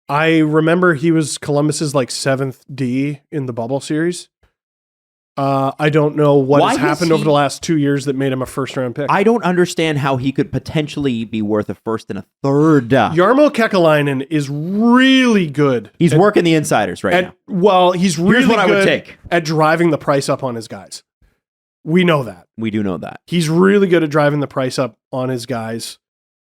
I remember he was Columbus's, like, 7th D in the bubble series. I don't know what has happened over the last 2 years that made him a first-round pick. I don't understand how he could potentially be worth a first and a third. Jarmo Kekalainen is really good. He's working the insiders right now. Well, he's really Here's what good I would take. at driving the price up on his guys. We know that. We do know that. He's really good at driving the price up on his guys.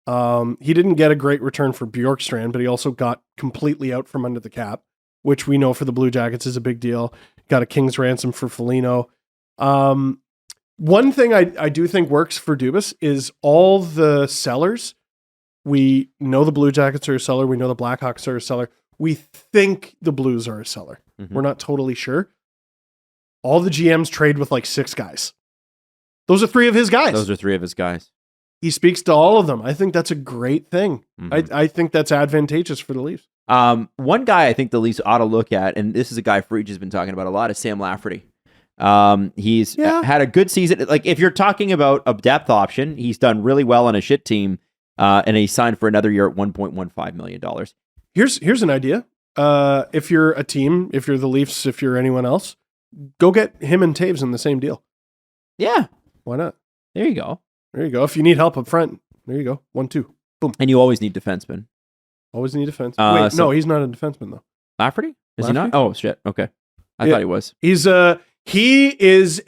He didn't get a great return for Bjorkstrand, but he also got completely out from under the cap. which we know for the Blue Jackets is a big deal. Got a king's ransom for Foligno. One thing I do think works for Dubas is all the sellers. We know the Blue Jackets are a seller. We know the Blackhawks are a seller. We think the Blues are a seller. We're not totally sure. All the GMs trade with like 6 guys. Those are 3 of his guys. He speaks to all of them. I think that's a great thing. I think that's advantageous for the Leafs. One guy I think the Leafs ought to look at, and this is a guy Freach has been talking about a lot, is Sam Lafferty. He's had a good season. Like, if you're talking about a depth option, he's done really well on a shit team, and he signed for another year at $1.15 million. Here's an idea. If you're a team, if you're the Leafs, if you're anyone else, go get him and Taves in the same deal. Yeah. Why not? There you go. If you need help up front, there you go. 1-2. Boom. And you always need defensemen. Always need defensemen. No, he's not a defenseman though. Lafferty? Is he not? Oh, shit. Okay. I thought he was. He is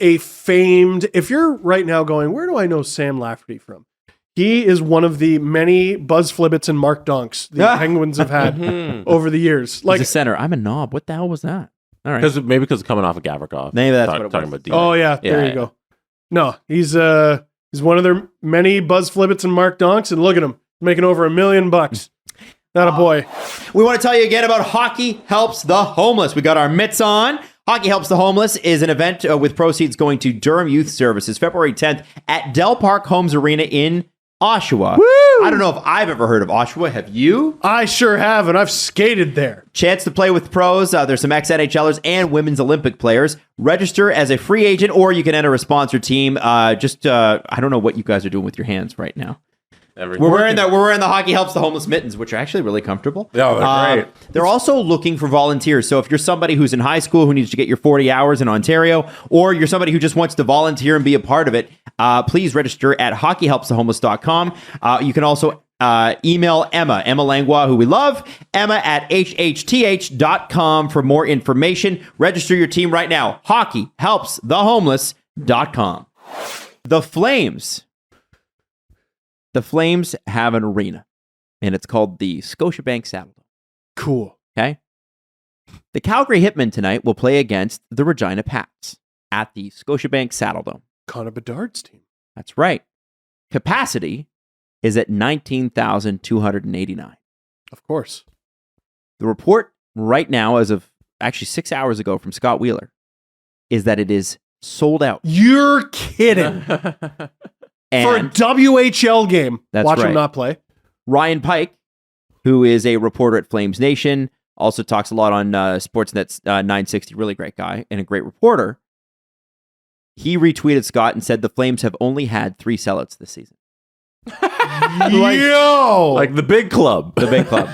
a famed, if you're right now going, where do I know Sam Lafferty from? He is one of the many Buzz Flibbits and Mark Donks the Penguins have had over the years. Like, he's a center. I'm a knob. What the hell was that? All right. Because coming off of Gavrikov. Maybe that's what it was. Talking about oh, yeah. There you go. No, he's one of their many Buzz Flibbits and Mark Donks, and look at him, making over $1 million. Not a boy. We want to tell you again about Hockey Helps the Homeless. We got our mitts on. Hockey Helps the Homeless is an event with proceeds going to Durham Youth Services, February 10th at Del Park Homes Arena in Oshawa. Woo! I don't know if I've ever heard of Oshawa. Have you? I sure have, and I've skated there. Chance to play with pros. There's some ex-NHLers and women's Olympic players. Register as a free agent, or you can enter a sponsor team. I don't know what you guys are doing with your hands right now. We're wearing the Hockey Helps the Homeless mittens, which are actually really comfortable. Yeah, they're great. They're also looking for volunteers. So if you're somebody who's in high school who needs to get your 40 hours in Ontario, or you're somebody who just wants to volunteer and be a part of it, please register at hockeyhelpsthehomeless.com. You can also email Emma Langlois, who we love, Emma at hhth.com for more information. Register your team right now. hockeyhelpsthehomeless.com. The Flames have an arena, and it's called the Scotiabank Saddledome. Cool. Okay? The Calgary Hitmen tonight will play against the Regina Pats at the Scotiabank Saddledome. Connor Bedard's team. That's right. Capacity is at 19,289. Of course. The report right now, as of actually 6 hours ago from Scott Wheeler, is that it is sold out. You're kidding. For a WHL game. Watch him not play. Ryan Pike, who is a reporter at Flames Nation, also talks a lot on Sportsnet's 960, really great guy and a great reporter. He retweeted Scott and said the Flames have only had 3 sellouts this season. Like the big club. The big club.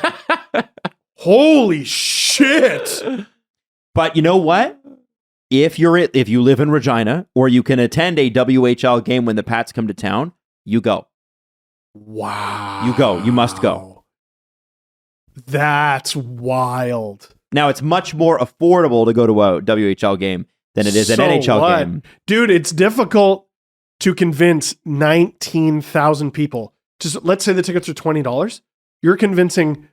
Holy shit. But you know what? If you live in Regina, or you can attend a WHL game when the Pats come to town, you go. Wow. You go. You must go. That's wild. Now, it's much more affordable to go to a WHL game than it is an NHL game. Dude, it's difficult to convince 19,000 people. Just let's say the tickets are $20. You're convincing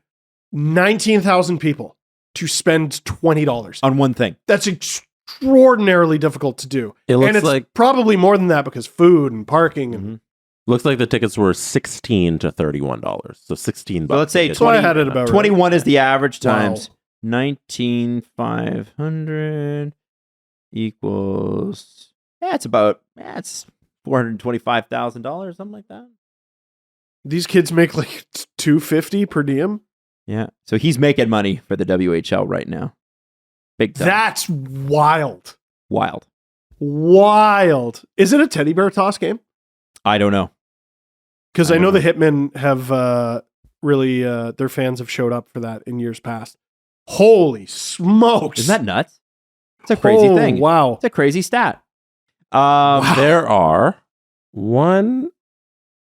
19,000 people to spend $20 on one thing. That's extraordinarily difficult to do. And it's like probably more than that because food and parking and looks like the tickets were $16 to $31. So $16. So let's say 20, I had it about 21 is the average times 19,500 equals it's $425,000, something like that. These kids make like $250 per diem. Yeah. So he's making money for the WHL right now. Big time. That's wild. Wild. Is it a teddy bear toss game? I don't know. Because I know the Hitmen have really, their fans have showed up for that in years past. Holy smokes. Isn't that nuts? It's a crazy thing. Wow. It's a crazy stat. There are 1,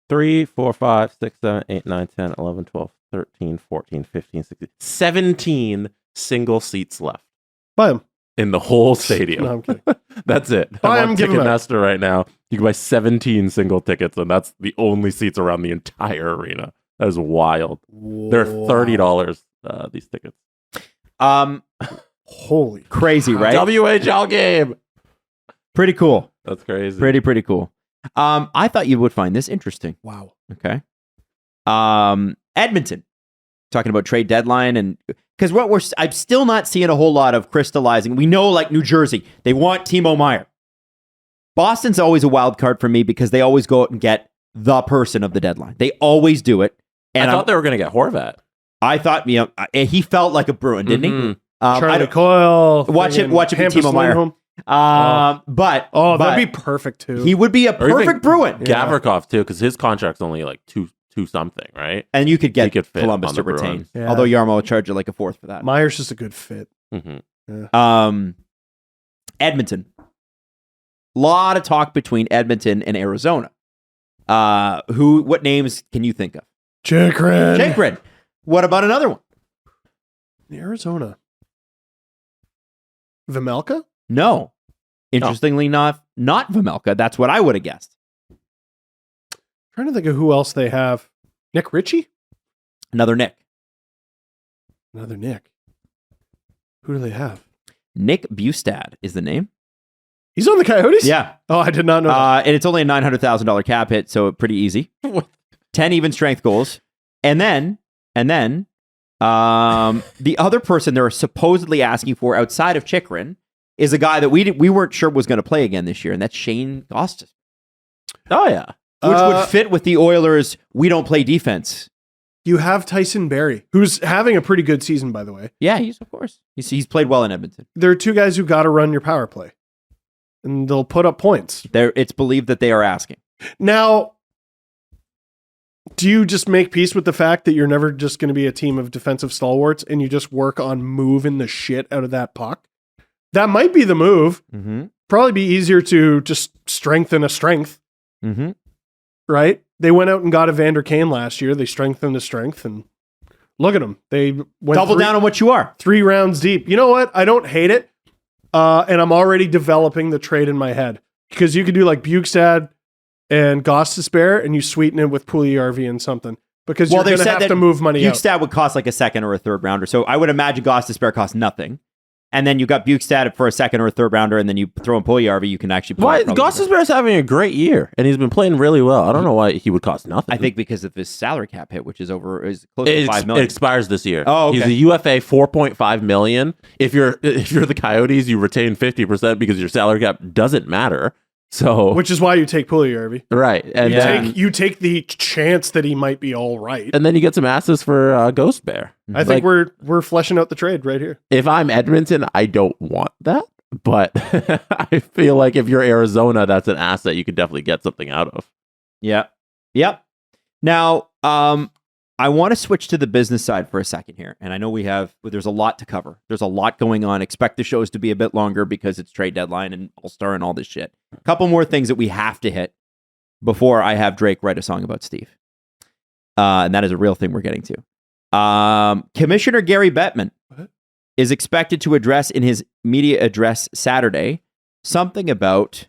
3, 4, 5, 6, 7, 8, 9, 10, 11, 12, 13, 14, 15, 16, 17 single seats left. Buy them. In the whole stadium. No, I'm kidding. That's it. Buy I'm on them, Ticketmaster right now. You can buy 17 single tickets, and that's the only seats around the entire arena. That is wild. They're $30, these tickets. Holy crazy, right? WHL game. Pretty cool. That's crazy. Pretty cool. I thought you would find this interesting. wow. Okay. Edmonton, talking about trade deadline, and because I'm still not seeing a whole lot of crystallizing. We know, like New Jersey, they want Timo Meier. Boston's always a wild card for me because they always go out and get the person of the deadline. They always do it. And I thought they were going to get Horvat. I thought, he felt like a Bruin, didn't he? Charlie Coyle. Watch it be Timo Meier. But that'd be perfect too. He would be a perfect Bruin. Gavrikov too, because his contract's only like two something, right? And you could get fit Columbus on to the retain. Bruins. Yeah. Although Yarmo will charge you like a fourth for that. Meyer's just a good fit. Edmonton. Lot of talk between Edmonton and Arizona. What names can you think of? Chikrin. What about another one? Arizona. Vejmelka? No. Interestingly, not Vejmelka. That's what I would have guessed. Trying to think of who else they have. Nick Ritchie? Another Nick. Another Nick. Who do they have? Nick Bustad is the name. He's on the Coyotes? Yeah. Oh, I did not know that. And it's only a $900,000 cap hit, so pretty easy. 10 even strength goals. And then, the other person they're supposedly asking for outside of Chikrin is a guy that we weren't sure was going to play again this year, and that's Shane Gostis. Oh, yeah. Which would fit with the Oilers' we don't play defense. You have Tyson Barrie, who's having a pretty good season, by the way. Yeah, of course. He's played well in Edmonton. There are two guys who got to run your power play, and they'll put up points. It's believed that they are asking. Now, do you just make peace with the fact that you're never just going to be a team of defensive stalwarts and you just work on moving the shit out of that puck? That might be the move. Mm-hmm. Probably be easier to just strengthen a strength. Mm-hmm. Right? They went out and got Evander Kane last year. They strengthened the strength, and look at them. They went double down on what you are. 3 rounds deep. You know what? I don't hate it. And I'm already developing the trade in my head because you could do like Bukestad and Gostisbehere, and you sweeten it with Puljujärvi and something because you're going to have to move money out. Bukestad would cost like a second or a third rounder. So I would imagine Gostisbehere costs nothing. And then you got Bukestad for a second or a third rounder, and then you throw in Puljujärvi, you can actually play. Gostisbehere's having a great year, and he's been playing really well. I don't know why he would cost nothing. I think because of his salary cap hit, which is close to $5 million. It expires this year. Oh, okay. He's a UFA $4.5 million. If you're the Coyotes, you retain 50% because your salary cap doesn't matter. So, which is why you take Puljujärvi, right? And you take the chance that he might be all right, and then you get some asses for Ghost Bear. I think we're fleshing out the trade right here. If I'm Edmonton, I don't want that, but I feel like if you're Arizona, that's an asset you could definitely get something out of. Yeah. Yep. Now, I want to switch to the business side for a second here. And I know there's a lot to cover. There's a lot going on. Expect the shows to be a bit longer because it's trade deadline and All-Star and all this shit. A couple more things that we have to hit before I have Drake write a song about Steve. And that is a real thing we're getting to. Commissioner Gary Bettman is expected to address in his media address Saturday something about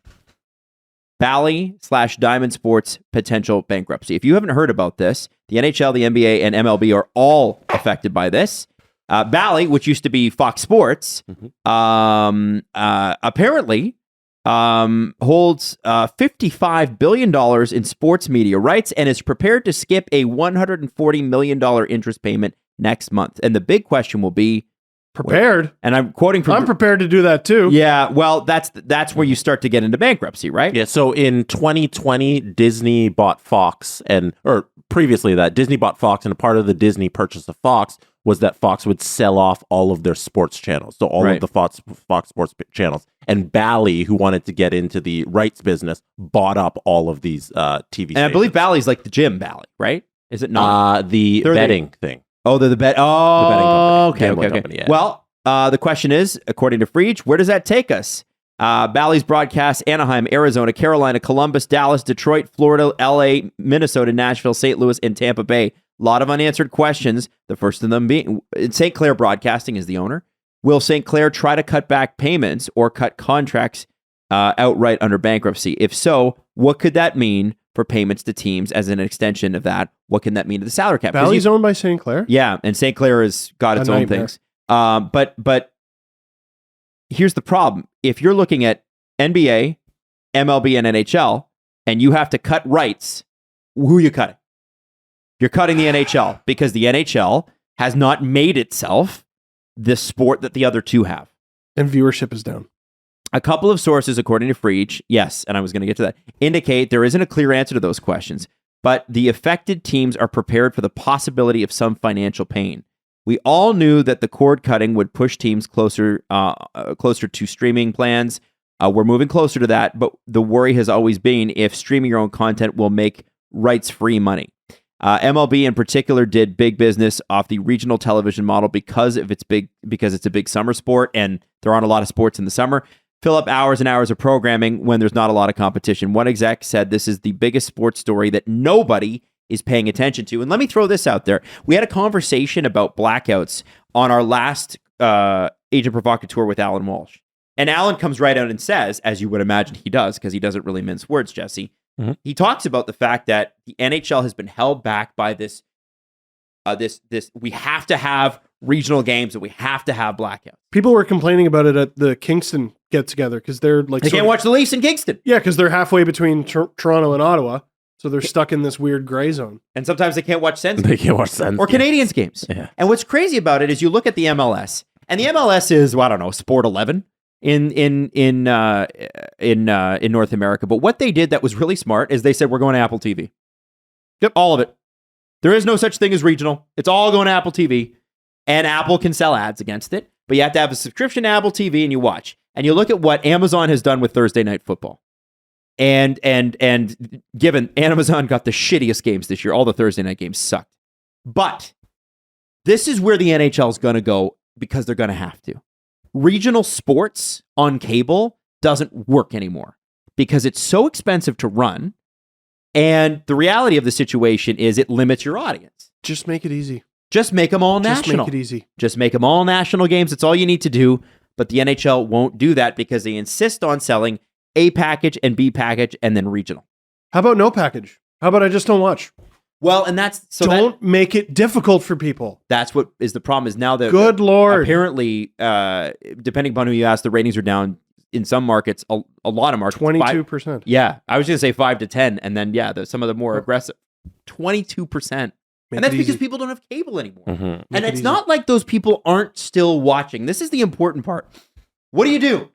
Bally/Diamond Sports potential bankruptcy. If you haven't heard about this, the NHL, the NBA, and MLB are all affected by this. Bally, which used to be Fox Sports, apparently holds $55 billion in sports media rights and is prepared to skip a $140 million interest payment next month. And the big question will be, prepared. And I'm quoting from... I'm prepared to do that too. Yeah, well, that's where you start to get into bankruptcy, right? Yeah, so in 2020, Disney bought Fox, or previously that, Disney bought Fox, and a part of the Disney purchase of Fox was that Fox would sell off all of their sports channels, so all of the Fox Sports channels. And Bally, who wanted to get into the rights business, bought up all of these TV stations. And I believe Bally's like the gym Bally, right? Is it not? The betting thing. Oh, they're the bet. Oh, the betting company. Okay. Company, yeah. Well, the question is, according to Freach, where does that take us? Bally's broadcasts Anaheim, Arizona, Carolina, Columbus, Dallas, Detroit, Florida, LA, Minnesota, Nashville, St. Louis, and Tampa Bay. A lot of unanswered questions. The first of them being St. Clair Broadcasting is the owner. Will St. Clair try to cut back payments or cut contracts outright under bankruptcy? If so, what could that mean for payments to teams as an extension of that? What can that mean to the salary cap? Bally's owned by St. Clair? Yeah, and St. Clair has got its own things. But here's the problem. If you're looking at NBA, MLB, and NHL, and you have to cut rights, who are you cutting? You're cutting the NHL because the NHL has not made itself the sport that the other two have. And viewership is down. A couple of sources, according to Freach, yes, and I was going to get to that, indicate there isn't a clear answer to those questions, but the affected teams are prepared for the possibility of some financial pain. We all knew that the cord cutting would push teams closer to streaming plans. We're moving closer to that, but the worry has always been if streaming your own content will make rights-free money. MLB in particular did big business off the regional television model because it's a big summer sport, and there aren't a lot of sports in the summer. Fill up hours and hours of programming when there's not a lot of competition. One exec said this is the biggest sports story that nobody is paying attention to. And let me throw this out there. We had a conversation about blackouts on our last Agent Provocateur with Alan Walsh. And Alan comes right out and says, as you would imagine he does, because he doesn't really mince words, Jesse, he talks about the fact that the NHL has been held back by this we have to have regional games and we have to have blackouts. People were complaining about it at the Kingston get-together because they're like... They can't watch the Leafs in Kingston. Yeah, because they're halfway between Toronto and Ottawa, so they're stuck in this weird gray zone. And sometimes they can't watch Sens. They can't watch Sens. Or Canadians games. Yeah. And what's crazy about it is you look at the MLS, and the MLS is, well, I don't know, Sport 11 in North America. But what they did that was really smart is they said, we're going to Apple TV. Yep, all of it. There is no such thing as regional. It's all going to Apple TV. And Apple can sell ads against it. But you have to have a subscription to Apple TV and you watch. And you look at what Amazon has done with Thursday Night Football. And given Amazon got the shittiest games this year, all the Thursday night games sucked. But this is where the NHL is going to go because they're going to have to. Regional sports on cable doesn't work anymore because it's so expensive to run. And the reality of the situation is it limits your audience. Just make it easy. Just make them all national. Just make it easy. Just make them all national games. That's all you need to do. But the NHL won't do that because they insist on selling A package and B package and then regional. How about no package? How about I just don't watch? Well, and that's... so don't make it difficult for people. That's what is the problem is now that... Good Lord. Apparently, depending upon who you ask, the ratings are down in some markets, a lot of markets. 22%. Yeah. I was going to say 5 to 10. And then, some of the more aggressive... 22%. And that's because people don't have cable anymore. Mm-hmm. And it's not like those people aren't still watching. This is the important part. What do?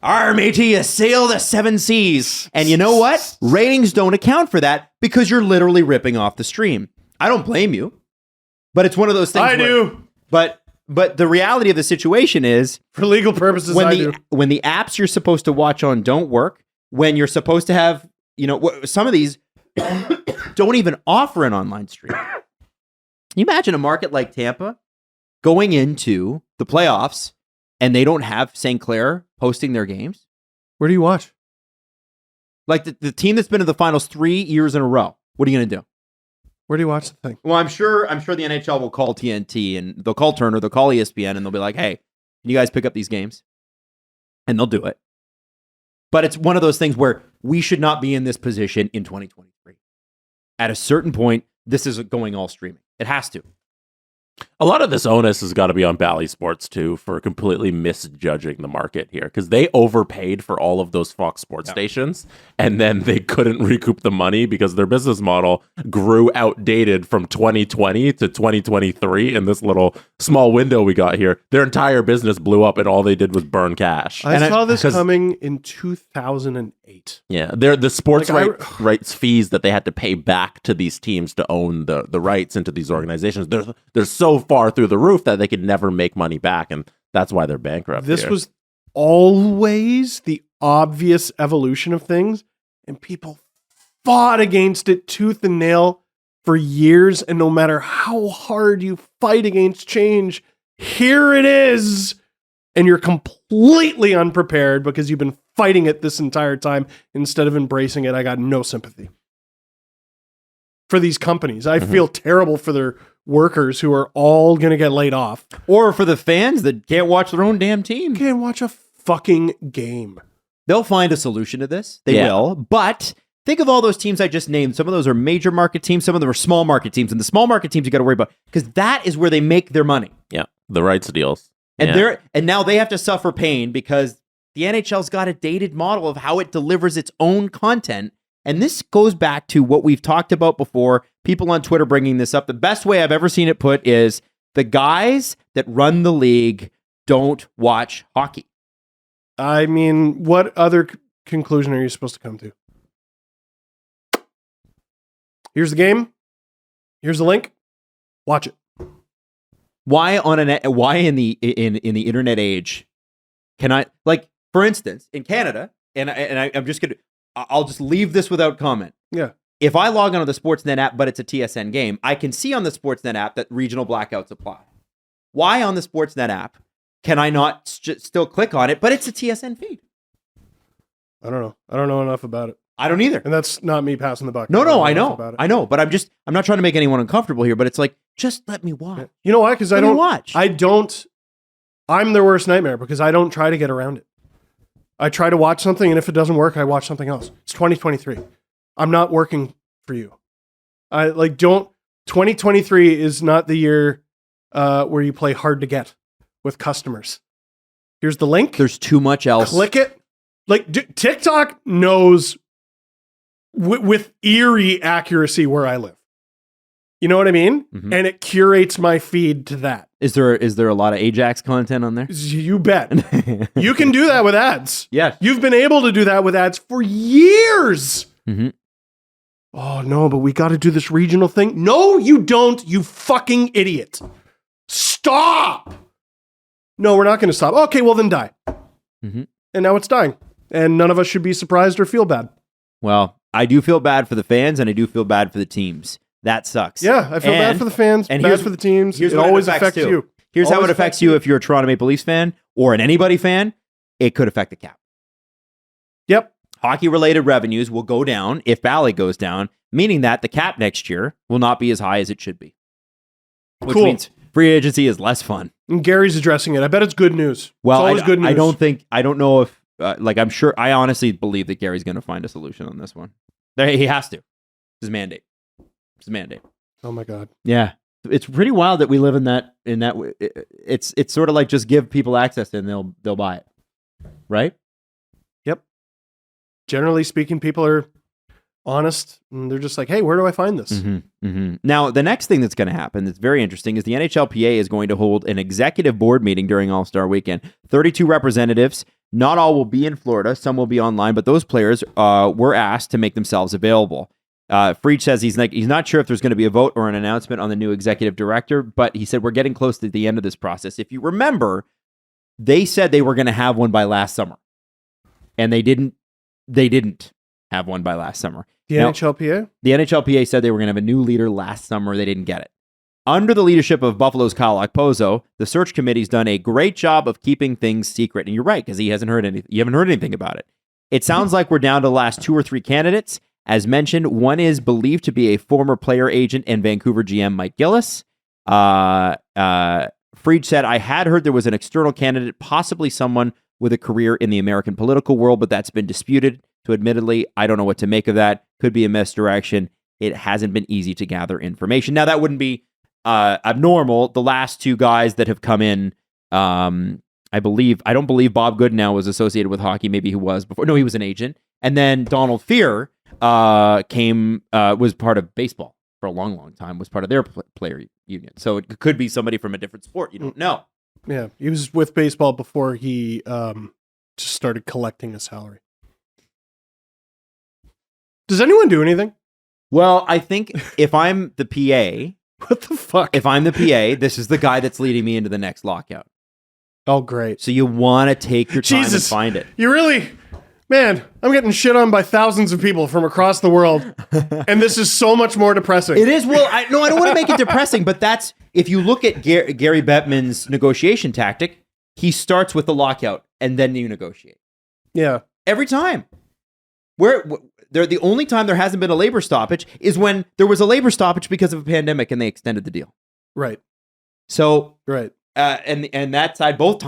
Arr, matey, you sail the 7 seas. And you know what? Ratings don't account for that because you're literally ripping off the stream. I don't blame you. But it's one of those things I do. But the reality of the situation is... For legal purposes, when I the, do. When the apps you're supposed to watch on don't work, when you're supposed to have... some of these... don't even offer an online stream. Can you imagine a market like Tampa going into the playoffs and they don't have St. Clair hosting their games? Where do you watch? Like the team that's been to the finals 3 years in a row. What are you going to do? Where do you watch the thing? Well, I'm sure the NHL will call TNT and they'll call Turner, they'll call ESPN, and they'll be like, hey, can you guys pick up these games? And they'll do it. But it's one of those things where we should not be in this position in 2023. At a certain point, this is going all streaming. It has to. A lot of this onus has got to be on Bally Sports, too, for completely misjudging the market here, because they overpaid for all of those Fox Sports stations, and then they couldn't recoup the money because their business model grew outdated from 2020 to 2023 in this little small window we got here. Their entire business blew up, and all they did was burn cash. I saw this coming in 2008. Yeah, they're the sports rights fees that they had to pay back to these teams to own the rights into these organizations. They're so far through the roof that they could never make money back, and that's why they're bankrupt. This was always the obvious evolution of things, and people fought against it tooth and nail for years, and no matter how hard you fight against change, here it is, and you're completely unprepared because you've been fighting it this entire time instead of embracing it. I got no sympathy for these companies. I feel terrible for their workers who are all going to get laid off. Or for the fans that can't watch their own damn team. Can't watch a fucking game. They'll find a solution to this. They will. But Think of all those teams I just named. Some of those are major market teams. Some of them are small market teams. And the small market teams you got to worry about because that is where they make their money. Yeah, the rights deals. And now they have to suffer pain because the NHL's got a dated model of how it delivers its own content. And this goes back to what we've talked about before. People on Twitter bringing this up. The best way I've ever seen it put is the guys that run the league don't watch hockey. I mean, what other conclusion are you supposed to come to? Here's the game. Here's the link. Watch it. Why in the internet age can I, like, for instance, in Canada, I'll just leave this without comment. Yeah. If I log onto the Sportsnet app, but it's a TSN game, I can see on the Sportsnet app that regional blackouts apply. Why on the Sportsnet app can I not still click on it, but it's a TSN feed? I don't know. I don't know enough about it. I don't either. And that's not me passing the buck. No, I know. But I'm not trying to make anyone uncomfortable here, but it's like, just let me watch. You know why? Because I don't watch. I'm their worst nightmare because I don't try to get around it. I try to watch something, and if it doesn't work, I watch something else. It's 2023. I'm not working for you. 2023 is not the year where you play hard to get with customers. Here's the link. There's too much else. Click it. TikTok knows with eerie accuracy where I live. You know what I mean? Mm-hmm. And it curates my feed to that. Is there a lot of Ajax content on there? You bet. You can do that with ads. Yes. You've been able to do that with ads for years. Mm-hmm. Oh, no, but we got to do this regional thing. No, you don't, you fucking idiot. Stop. No, we're not going to stop. Okay, well then die. Mm-hmm. And now it's dying. And none of us should be surprised or feel bad. Well, I do feel bad for the fans and I do feel bad for the teams. That sucks. Yeah, I feel bad for the fans, and bad for the teams. It always affects you. Here's how it affects you if you're a Toronto Maple Leafs fan or an anybody fan. It could affect the cap. Yep. Hockey-related revenues will go down if Bally goes down, meaning that the cap next year will not be as high as it should be. Which means free agency is less fun. And Gary's addressing it. I bet it's good news. Well, it's always good news. I don't know if, I'm sure, I honestly believe that Gary's going to find a solution on this one. He has to. It's his mandate. It's a mandate. Oh my God. Yeah. It's pretty wild that we live in that way. It's sort of like just give people access and they'll buy it. Right? Yep. Generally speaking, people are honest and they're just like, hey, where do I find this? Mm-hmm, mm-hmm. Now, the next thing that's going to happen that's very interesting is the NHLPA is going to hold an executive board meeting during All-Star Weekend. 32 representatives. Not all will be in Florida. Some will be online, but those players were asked to make themselves available. Freed says he's not sure if there's going to be a vote or an announcement on the new executive director, but he said we're getting close to the end of this process. If you remember, they said they were going to have one by last summer, and they didn't have one by last summer. NHLPA? The NHLPA said they were going to have a new leader last summer. They didn't get it. Under the leadership of Buffalo's Kyle Okposo, the search committee's done a great job of keeping things secret. And you're right, because you haven't heard anything about it. It sounds like we're down to the last 2 or 3 candidates. As mentioned, one is believed to be a former player agent and Vancouver GM Mike Gillis. Freed said, I had heard there was an external candidate, possibly someone with a career in the American political world, but that's been disputed. So admittedly, I don't know what to make of that. Could be a misdirection. It hasn't been easy to gather information. Now, that wouldn't be abnormal. The last 2 guys that have come in, I don't believe Bob Goodenow was associated with hockey. Maybe he was before. No, he was an agent. And then Donald Fear was part of baseball for a long, long time, was part of their player union. So it could be somebody from a different sport. You don't know. Yeah, he was with baseball before he just started collecting a salary. Does anyone do anything? Well, I think if I'm the PA... What the fuck? If I'm the PA, this is the guy that's leading me into the next lockout. Oh, great. So you want to take your time and find it. You really... Man, I'm getting shit on by thousands of people from across the world, and this is so much more depressing. It is. Well, I don't want to make it depressing, but that's... If you look at Gary Bettman's negotiation tactic, he starts with the lockout, and then you negotiate. Yeah. Every time. The only time there hasn't been a labor stoppage is when there was a labor stoppage because of a pandemic and they extended the deal. Right. So, right. And that side, both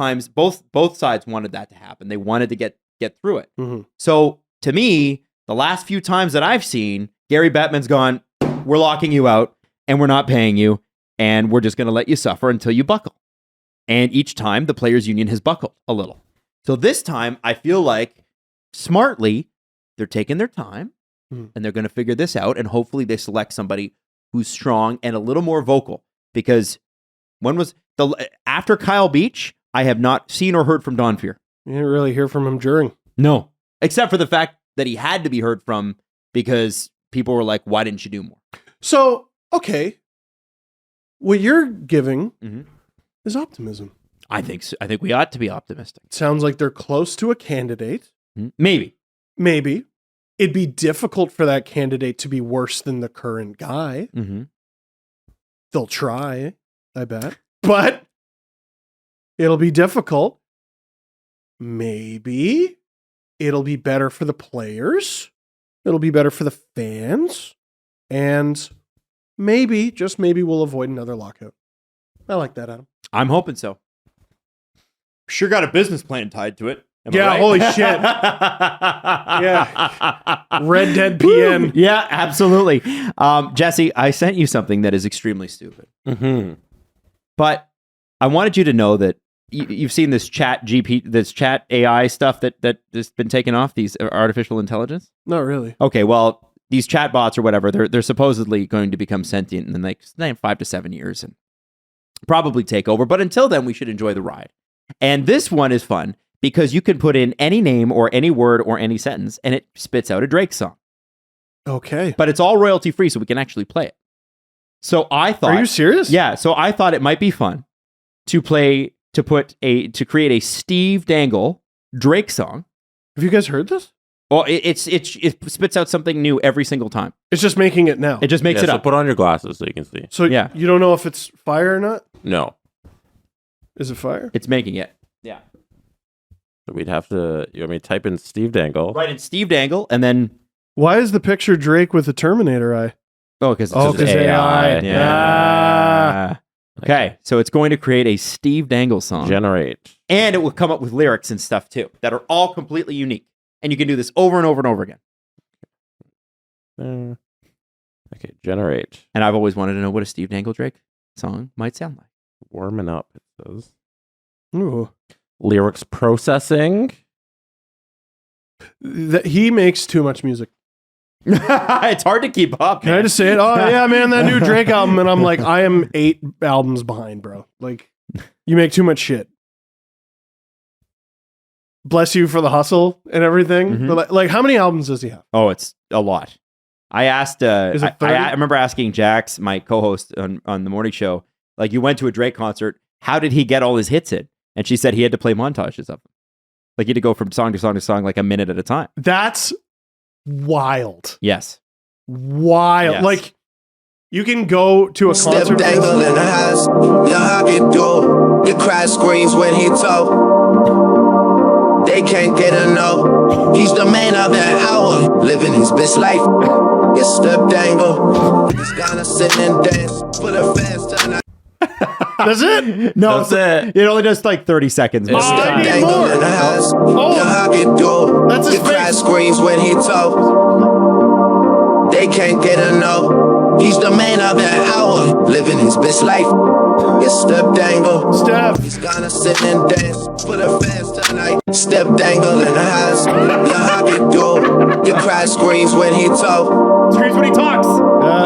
sides wanted that to happen. They wanted to get through it. Mm-hmm. So to me, The last few times that I've seen, Gary Bettman's gone, we're locking you out and we're not paying you and we're just going to let you suffer until you buckle. And each time the players union has buckled a little. So this time I feel like smartly they're taking their time and they're going to figure this out. And hopefully they select somebody who's strong and a little more vocal, because after Kyle Beach, I have not seen or heard from Don Fear. You didn't really hear from him during. No, except for the fact that he had to be heard from because people were like, why didn't you do more? So, okay. What you're giving is optimism. I think so. I think we ought to be optimistic. It sounds like they're close to a candidate. Maybe. It'd be difficult for that candidate to be worse than the current guy. They'll try, I bet. But it'll be difficult. Maybe it'll be better for the players. It'll be better for the fans. And maybe, just maybe, we'll avoid another lockout. I like that, Adam. I'm hoping so. Sure got a business plan tied to it. Am I right? Holy shit. Yeah. Red Dead PN. Yeah, absolutely. Jesse, I sent you something that is extremely stupid. But I wanted you to know that you've seen this chat AI stuff that has been taken off, these artificial intelligence? Not really. Okay, well, these chat bots or whatever, they're supposedly going to become sentient in like 5 to 7 years and probably take over. But until then, we should enjoy the ride. And this one is fun because you can put in any name or any word or any sentence and it spits out a Drake song. Okay. But it's all royalty free, so we can actually play it. So I thought... Are you serious? Yeah, so I thought it might be fun to create a Steve Dangle Drake song. Have you guys heard this? Well, it spits out something new every single time. It's just making it now. It just makes it so up. Put on your glasses so you can see. So you don't know if it's fire or not? No. Is it fire? It's making it. Yeah. So we'd have to... You want me to type in Steve Dangle? Right, in Steve Dangle, and then... Why is the picture Drake with the Terminator eye? Oh, because it's just AI. Yeah. Okay, so it's going to create a Steve Dangle song. Generate. And it will come up with lyrics and stuff, too, that are all completely unique. And you can do this over and over and over again. Okay, generate. And I've always wanted to know what a Steve Dangle Drake song might sound like. Warming up, it says. Ooh. Lyrics processing. He makes too much music. It's hard to keep up. Can I just say it? Oh, yeah, man, that new Drake album. And I'm like, I am 8 albums behind, bro. Like, you make too much shit. Bless you for the hustle and everything. But like, how many albums does he have? Oh, it's a lot. I asked, Is it 30? I remember asking Jax, my co-host on the morning show, like, you went to a Drake concert. How did he get all his hits in? And she said he had to play montages of them. Like, he had to go from song to song to song, like a minute at a time. That's wild. Yes. Wild. Yes. Like, you can go to a Step concert. Dangle in the house. Your hockey dude. Your cry screams when he talk. They can't get enough. He's the man of the hour. Living his best life. Your Step Dangle. He's gonna sit and dance for the fans tonight. That's it? No, That's it. It only does like 30 seconds. Step I need Dangle more. in the house. Oh. Your hockey dude. That's his Your cry face. screams when he talk. They can't get enough. He's the man of the hour. Living his best life. Your Step Dangle. Steph. He's gonna sit and dance for the fans tonight. Step Dangle in the house. Your hockey dude. Your cry screams when he talk. Screams when he talks.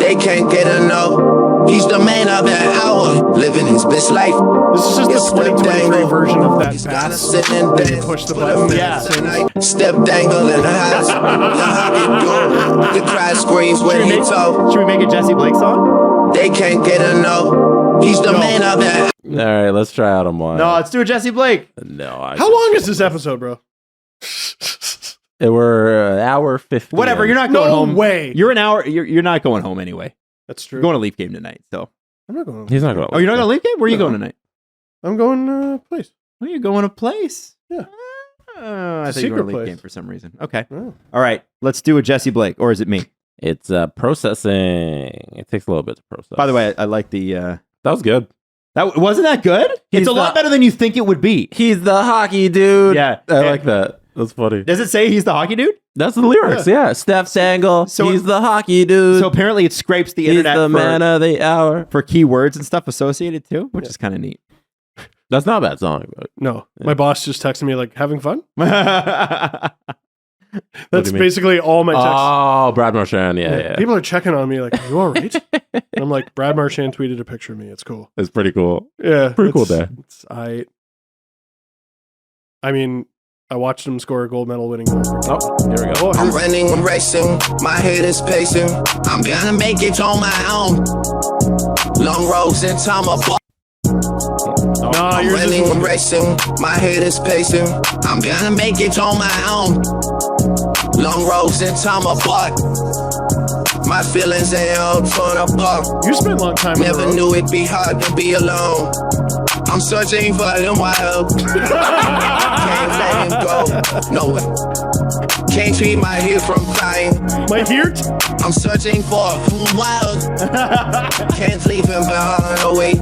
They can't get enough. He's the man of the hour. Living his best life. This is just Your the Step 2023 Dangle. version of that He's gonna bass. sit and Where you dance push the for button. fans Yeah. tonight. Step Dangle in the house. Your hockey dude. Your cry screams when he talk. Should we make a Jesse Blake song? They can't get enough. He's the man of the. All right, let's try out on one. No, let's do a Jesse Blake. No. How long is this episode, bro? We're an hour 50. Whatever, you're not going No home. way. You're an hour. You're not going home anyway. That's true. You're going to Leaf game tonight. So. I'm not going. He's not going. Oh, you're not going to Leaf game? Where are you going tonight? I'm going place. Oh, you're going to place. Yeah. I It's a think you're going to secret Leaf place. game for some reason. Okay. Oh. All right. Let's do a Jesse Blake, or is it me? It's processing. It takes a little bit to process. By the way, I like the. that was good. Wasn't that good? He's It's a lot the- better than you think it would be. He's the hockey dude. Yeah. I like that. That's funny. Does it say he's the hockey dude? That's the lyrics, yeah. Steph Dangle, he's the hockey dude. So apparently it scrapes the he's internet the man of the hour. For keywords and stuff associated too, which is kind of neat. That's not a bad song. But, no, my boss just texted me like, having fun? What That's do you mean? basically all my texts. Oh, Brad Marchand. Yeah. People are checking on me like, are you all right? And I'm like, Brad Marchand tweeted a picture of me. It's cool. It's pretty cool. Yeah. Pretty cool day. I mean, I watched him score a gold medal winning goal. Oh, here we go. I'm running, I'm racing, my head is pacing. I'm gonna make it on my own. Long roads and time apart. I'm running, I'm racing, my head is pacing. I'm gonna make it on my own. Long roads and time apart. My feelings ain't all torn apart. You spent a long time. Never knew it'd be hard to be alone. I'm searching for them wild. Can't let him go. No way. Can't treat my heel from crying. My heel? I'm searching for a wild. Can't leave him behind. No way.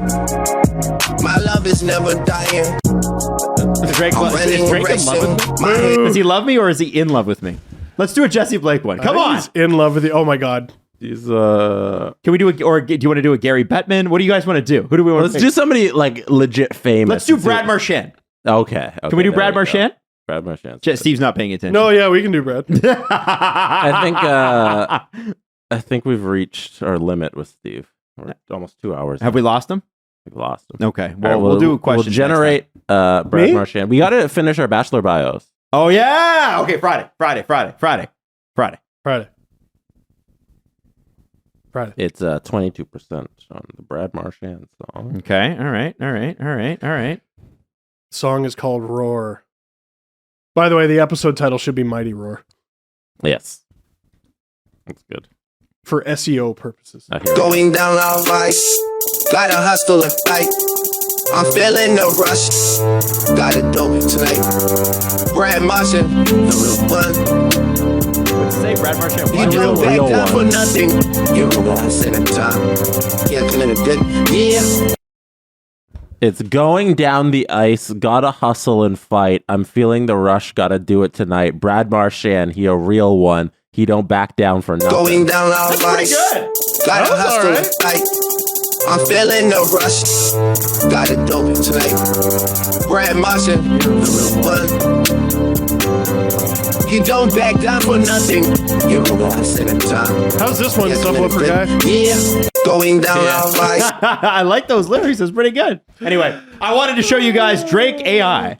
My love is never dying. Is Drake in love with me? Does he love me or is he in love with me? Let's do a Jesse Blake one. Come on. He's in love with you. Oh my God. He's Can we do or do you want to do a Gary Bettman? What do you guys want to do? Who do we want to Let's do somebody like legit famous. Let's do Brad Marchand. Okay. Can we do Brad Marchand? Brad Marchand. Steve's not paying attention. No, yeah, we can do Brad. I think we've reached our limit with Steve. We're almost 2 hours. Have we lost him? We've lost him. Okay. Well, we'll do a question. We'll generate Brad Marchand. We got to finish our bachelor bios. Oh yeah. Okay. Friday. It's 22% on the Brad Marchand song. Okay. All right. Song is called Roar. By the way, the episode title should be Mighty Roar. Yes. That's good. For SEO purposes. Going down all right. Gotta hustle and fight. I'm feeling the rush. Gotta do it tonight. Brad Marchand, the real one. What's it say? Brad Marchand. You don't back down for nothing. You guys in the time. Yeah, feeling good. Yeah. It's going down the ice. Gotta hustle and fight. I'm feeling the rush. Gotta do it tonight. Brad Marchand, he a real one. He don't back down for nothing. Going down all right. Gotta hustle and fight. I'm feeling the rush. Gotta do it tonight. Brad Marchand, the real one. You don't back down for nothing. You guys in the time. How's this one, subwoofer guy? Yeah. Going down all right. I like those lyrics. It's pretty good. Anyway, I wanted to show you guys Drake AI.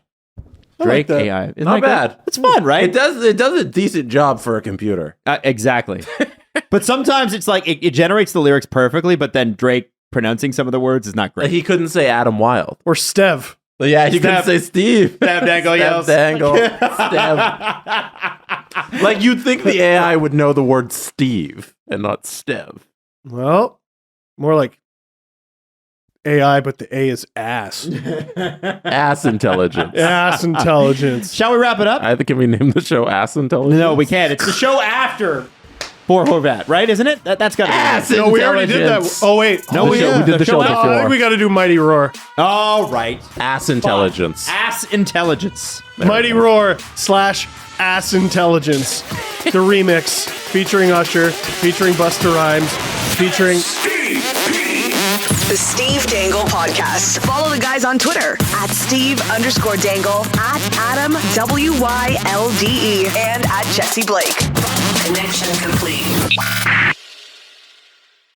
Drake like AI. Isn't Not that bad. Good? It's fun, right? It does a decent job for a computer. Exactly. But sometimes it's like it generates the lyrics perfectly, but then Drake pronouncing some of the words is not great. He couldn't say Adam Wilde. Or Stev. But yeah, he couldn't say Steve. Steve Dangle yells. Dangle. Stev. Like you'd think the AI would know the word Steve and not Stev. Well, more like AI, but the A is ass. Ass intelligence. Ass intelligence. Shall we wrap it up? I think can we name the show Ass Intelligence? No, we can't. It's the show after for Horvat, right? Isn't it? That's got to be Ass it. No, we already did that. Oh, wait. No, we did the show I before. think we got to do Mighty Roar. All right. Ass Intelligence. Ass intelligence. Mighty Roar / Ass Intelligence. The remix featuring Usher, featuring Busta Rhymes, featuring The Steve Dangle Podcast. Follow the guys on Twitter at Steve_Dangle, at Adam WYLDE, and at Jesse Blake. Connection complete.